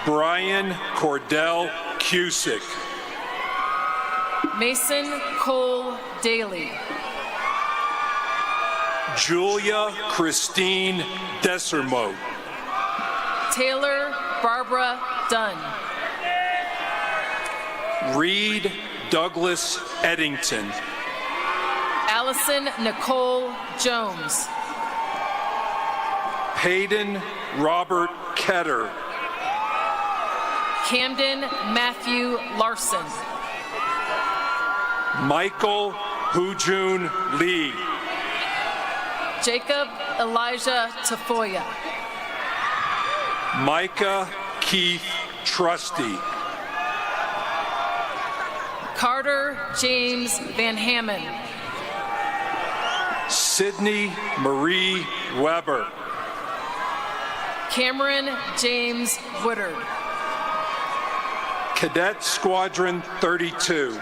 Brian Cordell Cusick. Mason Cole Daly. Julia Christine Desermo. Taylor Barbara Dunn. Reed Douglas Eddington. Allison Nicole Jones. Peyton Robert Ketter. Camden Matthew Larson. Michael Hujun Lee. Jacob Elijah Tafoya. Micah Keith Trusty. Carter James Van Hammond. Sydney Marie Weber. Cameron James Woodard. Cadet Squadron 32.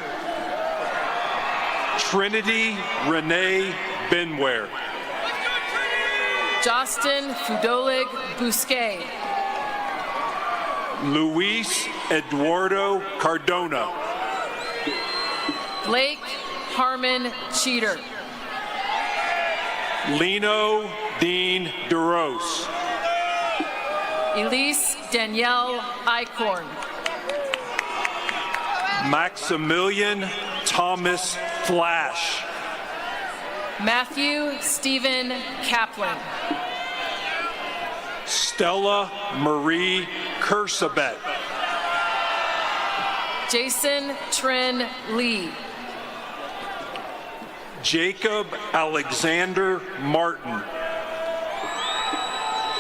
Trinity Renee Benware. Justin Fudolig Busquet. Luis Eduardo Cardona. Blake Harmon Cheater. Lino Dean DeRose. Elise Danielle Icorn. Maximilian Thomas Flash. Matthew Stephen Kaplan. Stella Marie Kursabet. Jason Trin Lee. Jacob Alexander Martin.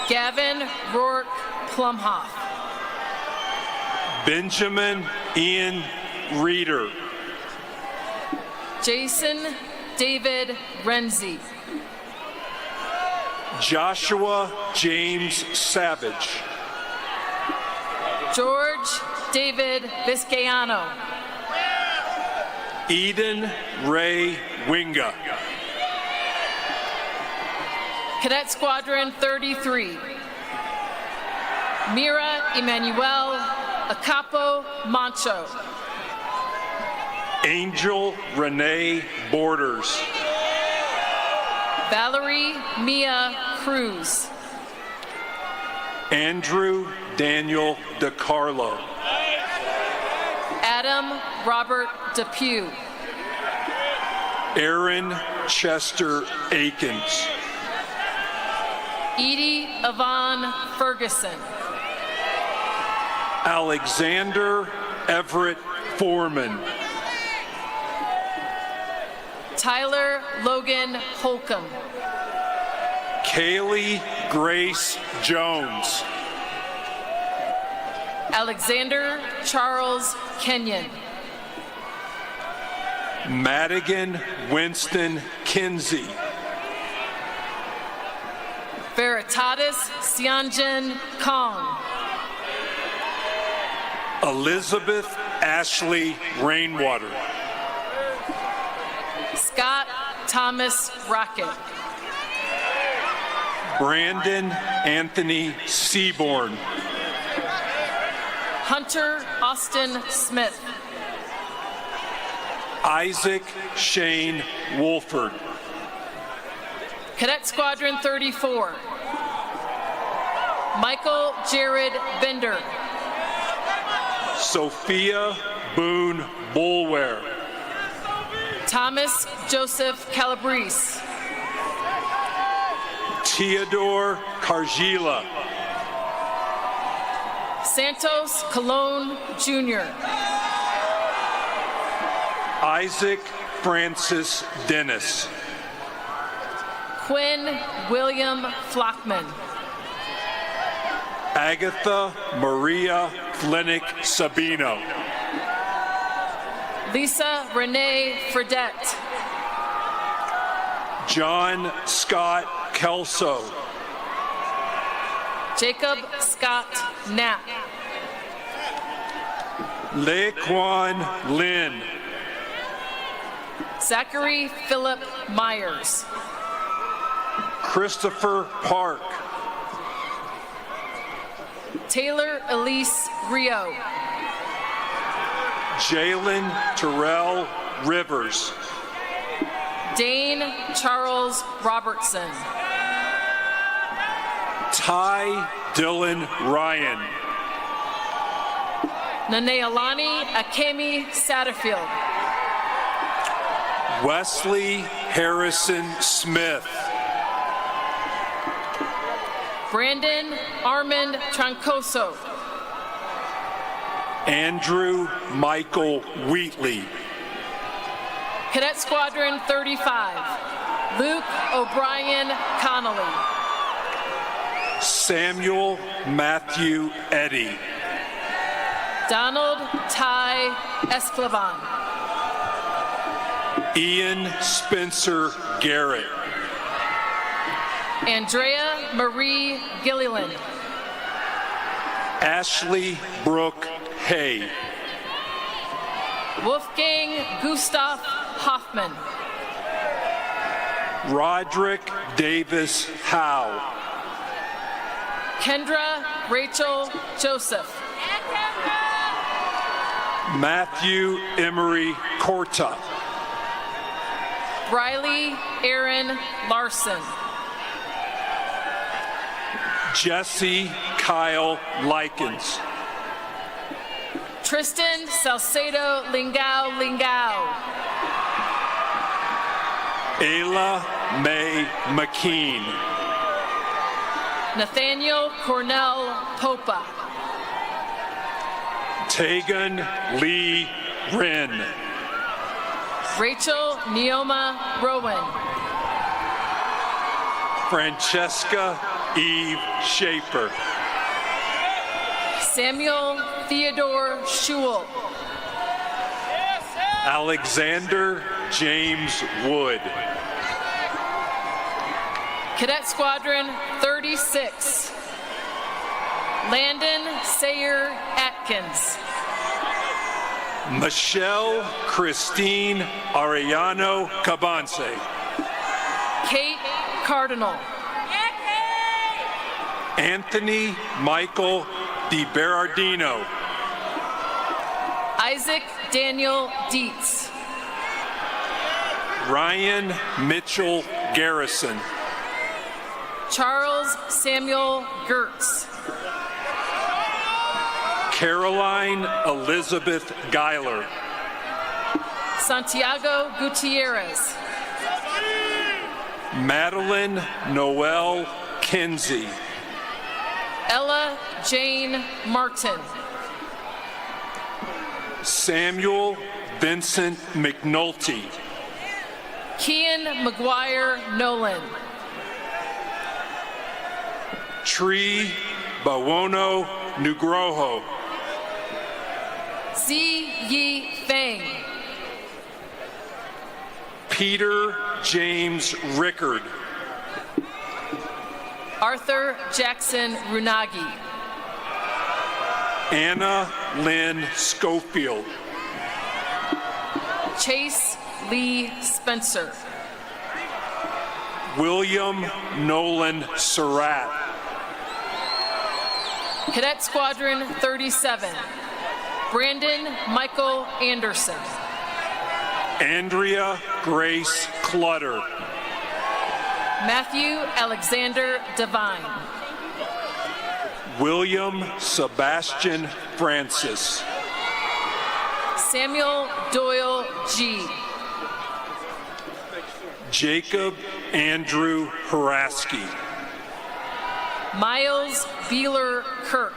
Gavin Rourke Plumhoff. Benjamin Ian Reeder. Jason David Renzi. Joshua James Savage. George David Vizcayano. Eden Ray Winga. Cadet Squadron 33. Mira Emmanuel Acapo Mancho. Angel Renee Borders. Valerie Mia Cruz. Andrew Daniel DeCarlo. Adam Robert Depew. Aaron Chester Akins. Edie Yvonne Ferguson. Alexander Everett Foreman. Tyler Logan Holcomb. Kaylee Grace Jones. Alexander Charles Kenyon. Madigan Winston Kinsey. Veritatis Sianjin Kong. Elizabeth Ashley Rainwater. Scott Thomas Rocket. Brandon Anthony Seaborn. Hunter Austin Smith. Isaac Shane Wolford. Cadet Squadron 34. Michael Jared Bender. Sophia Boone Bulware. Thomas Joseph Calabrese. Theodore Cargila. Santos Colon Jr. Isaac Francis Dennis. Quinn William Flockman. Agatha Maria Flinick Sabino. Lisa Renee Fredette. John Scott Kelso. Jacob Scott Knapp. Laquan Lynn. Zachary Philip Myers. Christopher Park. Taylor Elise Rio. Jalen Terrell Rivers. Dane Charles Robertson. Ty Dylan Ryan. Nanealani Akemi Satterfield. Wesley Harrison Smith. Brandon Armand Troncoso. Andrew Michael Wheatley. Cadet Squadron 35. Luke O'Brien Connolly. Samuel Matthew Eddy. Donald Ty Esclavan. Ian Spencer Garrett. Andrea Marie Gilliland. Ashley Brooke Hay. Wolfgang Gustav Hoffman. Roderick Davis Howe. Kendra Rachel Joseph. Matthew Emery Corta. Riley Aaron Larson. Jesse Kyle Likens. Tristan Salcedo Lingao Lingao. Ayla Mae McKean. Nathaniel Cornell Popa. Tegan Lee Wren. Rachel Neoma Rowan. Francesca Eve Schaefer. Samuel Theodore Schul. Alexander James Wood. Cadet Squadron 36. Landon Sayer Atkins. Michelle Christine Arellano Cabanse. Kate Cardinal. Anthony Michael DiBerardino. Isaac Daniel Dietz. Ryan Mitchell Garrison. Charles Samuel Gertz. Caroline Elizabeth Geiler. Santiago Gutierrez. Madeline Noel Kinsey. Ella Jane Martin. Samuel Vincent McNulty. Kian McGuire Nolan. Tree Bawono Nugroho. Zi Yi Feng. Peter James Rickard. Arthur Jackson Runagi. Anna Lynn Schofield. Chase Lee Spencer. William Nolan Surratt. Cadet Squadron 37. Brandon Michael Anderson. Andrea Grace Clutter. Matthew Alexander Devine. William Sebastian Francis. Samuel Doyle G. Jacob Andrew Haraski. Miles Beeler Kirk.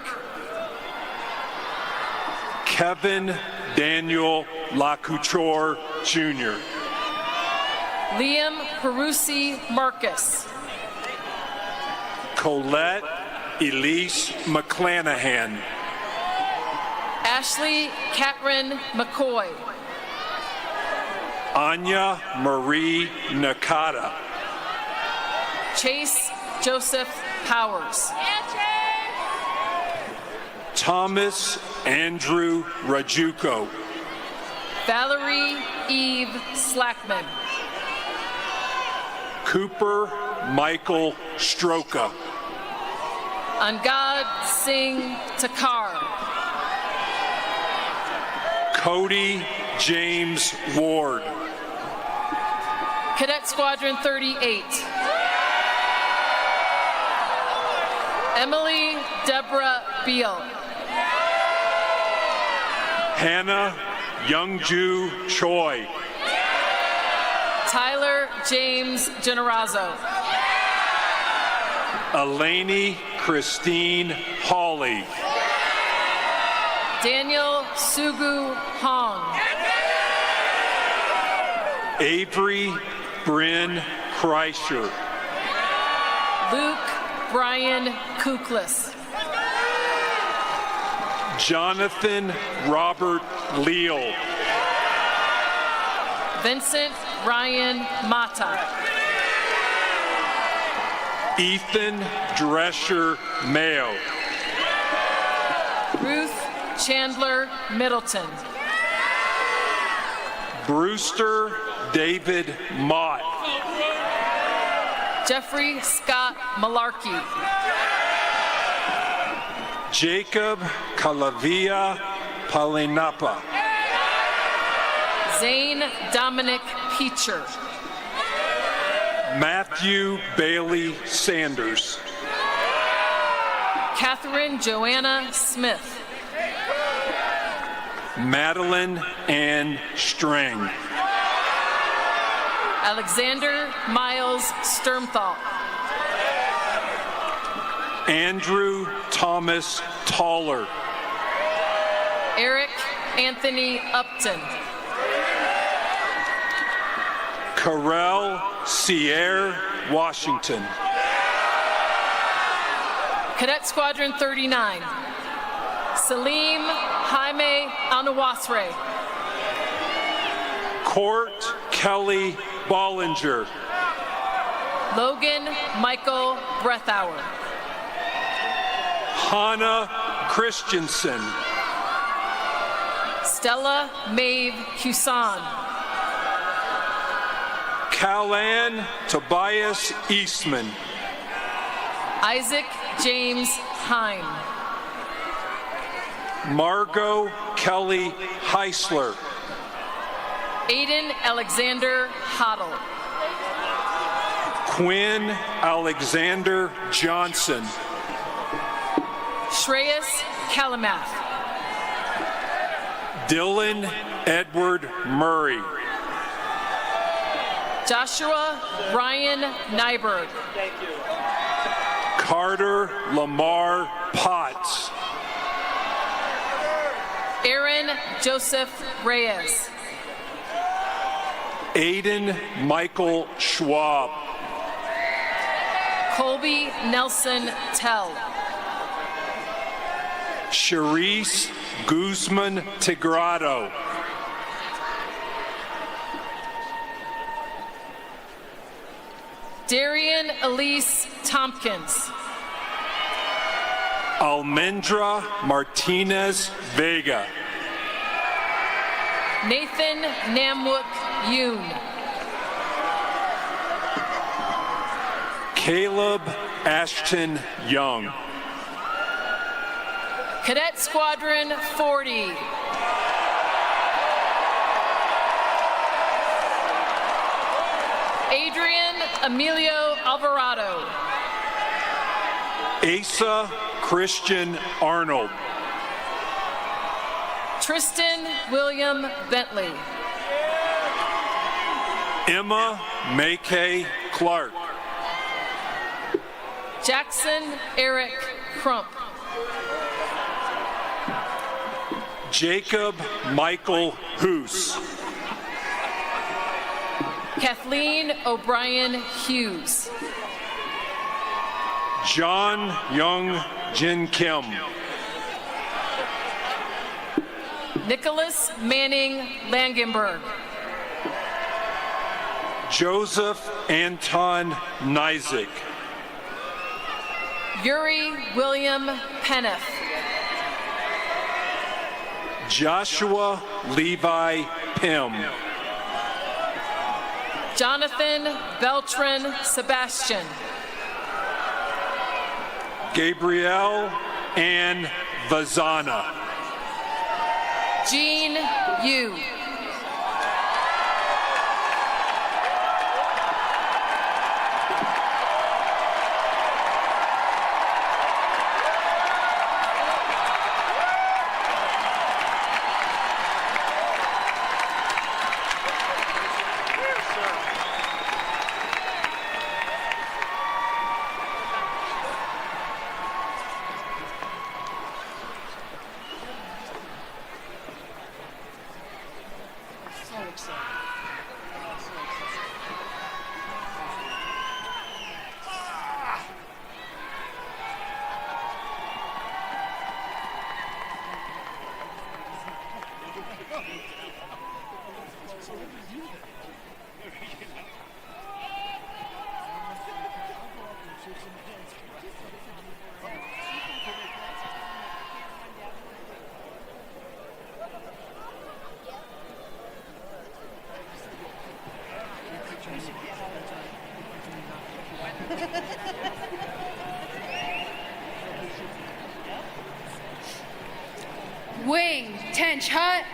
Kevin Daniel Lacouture Jr. Liam Perusi Marcus. Colette Elise McClanahan. Ashley Catrin McCoy. Anya Marie Nakata. Chase Joseph Powers. Thomas Andrew Rajuko. Valerie Eve Slackman. Cooper Michael Stroka. Angad Singh Takar. Cody James Ward. Cadet Squadron 38. Emily Deborah Beal. Hannah Youngju Choi. Tyler James Generazzo. Eleni Christine Hawley. Daniel Sugu Hong. Avery Bryn Kreischer. Luke Brian Kuklis. Jonathan Robert Leal. Vincent Ryan Mata. Ethan Drescher Mayo. Ruth Chandler Middleton. Brewster David Mott. Jeffrey Scott Malarkey. Jacob Calavia Palinapa. Zane Dominic Peacher. Matthew Bailey Sanders. Catherine Joanna Smith. Madeline Ann Strang. Alexander Miles Sturmthal. Andrew Thomas Toller. Eric Anthony Upton. Carell Sierre Washington. Cadet Squadron 39. Salim Jaime Anawasre. Court Kelly Bollinger. Logan Michael Breathauer. Hannah Christensen. Stella Maeve Husan. Callan Tobias Eastman. Isaac James Heim. Margot Kelly Heisler. Aiden Alexander Hoddle. Quinn Alexander Johnson. Shreyas Kalamath. Dylan Edward Murray. Joshua Ryan Nyberg. Carter Lamar Potts. Aaron Joseph Reyes. Aiden Michael Schwab. Colby Nelson Tell. Charisse Guzman Tigrado. Darian Elise Tompkins. Almendra Martinez Vega. Nathan Namwook Yoon. Caleb Ashton Young. Cadet Squadron 40. Adrian Emilio Alvarado. Asa Christian Arnold. Tristan William Bentley. Emma Mackay Clark. Jackson Eric Crump. Jacob Michael Hoos. Kathleen O'Brien Hughes. John Young Jin Kim. Nicholas Manning Langenberg. Joseph Anton Nizick. Yuri William Peniff. Joshua Levi Pym. Jonathan Beltran Sebastian. Gabrielle Ann Vazana. Jean Yu. Wing, Tench Hut.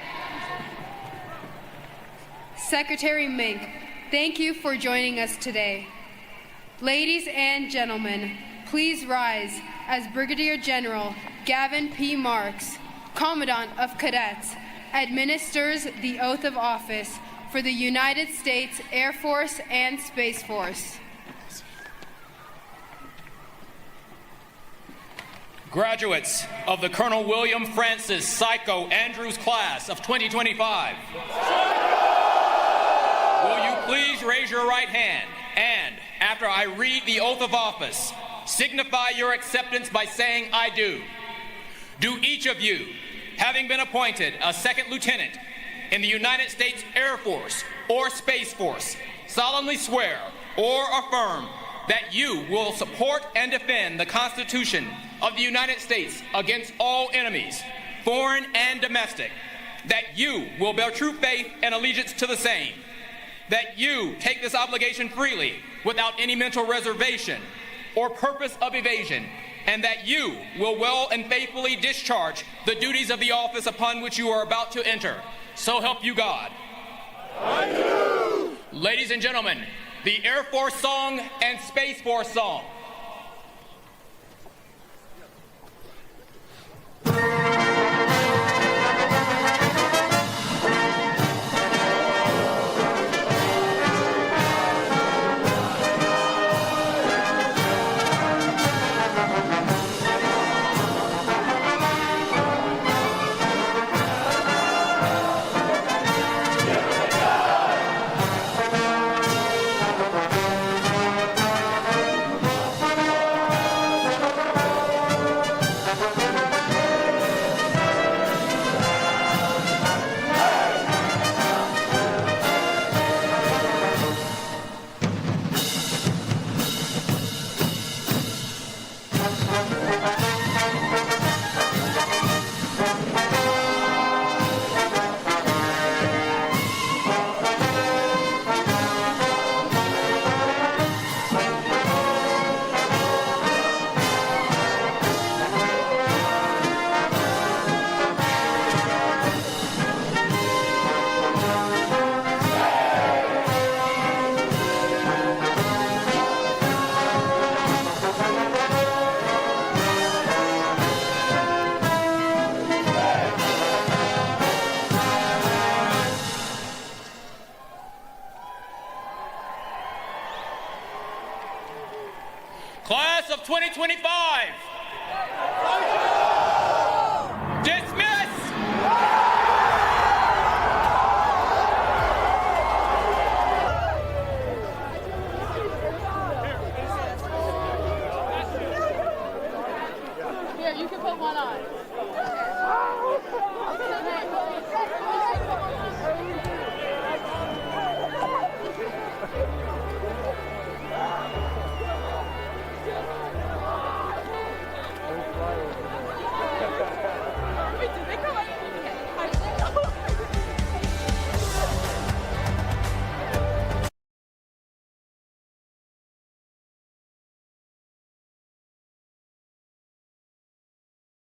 Secretary Mink, thank you for joining us today. Ladies and gentlemen, please rise as Brigadier General Gavin P. Marks, Commandant of Cadets, administers the oath of office for the United States Air Force and Space Force. Graduates of the Colonel William Francis Psycho Andrews class of 2025, will you please raise your right hand and, after I read the oath of office, signify your acceptance by saying, "I do." Do each of you, having been appointed a second lieutenant in the United States Air Force or Space Force, solemnly swear or affirm that you will support and defend the Constitution of the United States against all enemies, foreign and domestic, that you will bear true faith and allegiance to the same, that you take this obligation freely without any mental reservation or purpose of evasion, and that you will well and faithfully discharge the duties of the office upon which you are about to enter. So help you God. I do. Ladies and gentlemen, the Air Force song and Space Force song.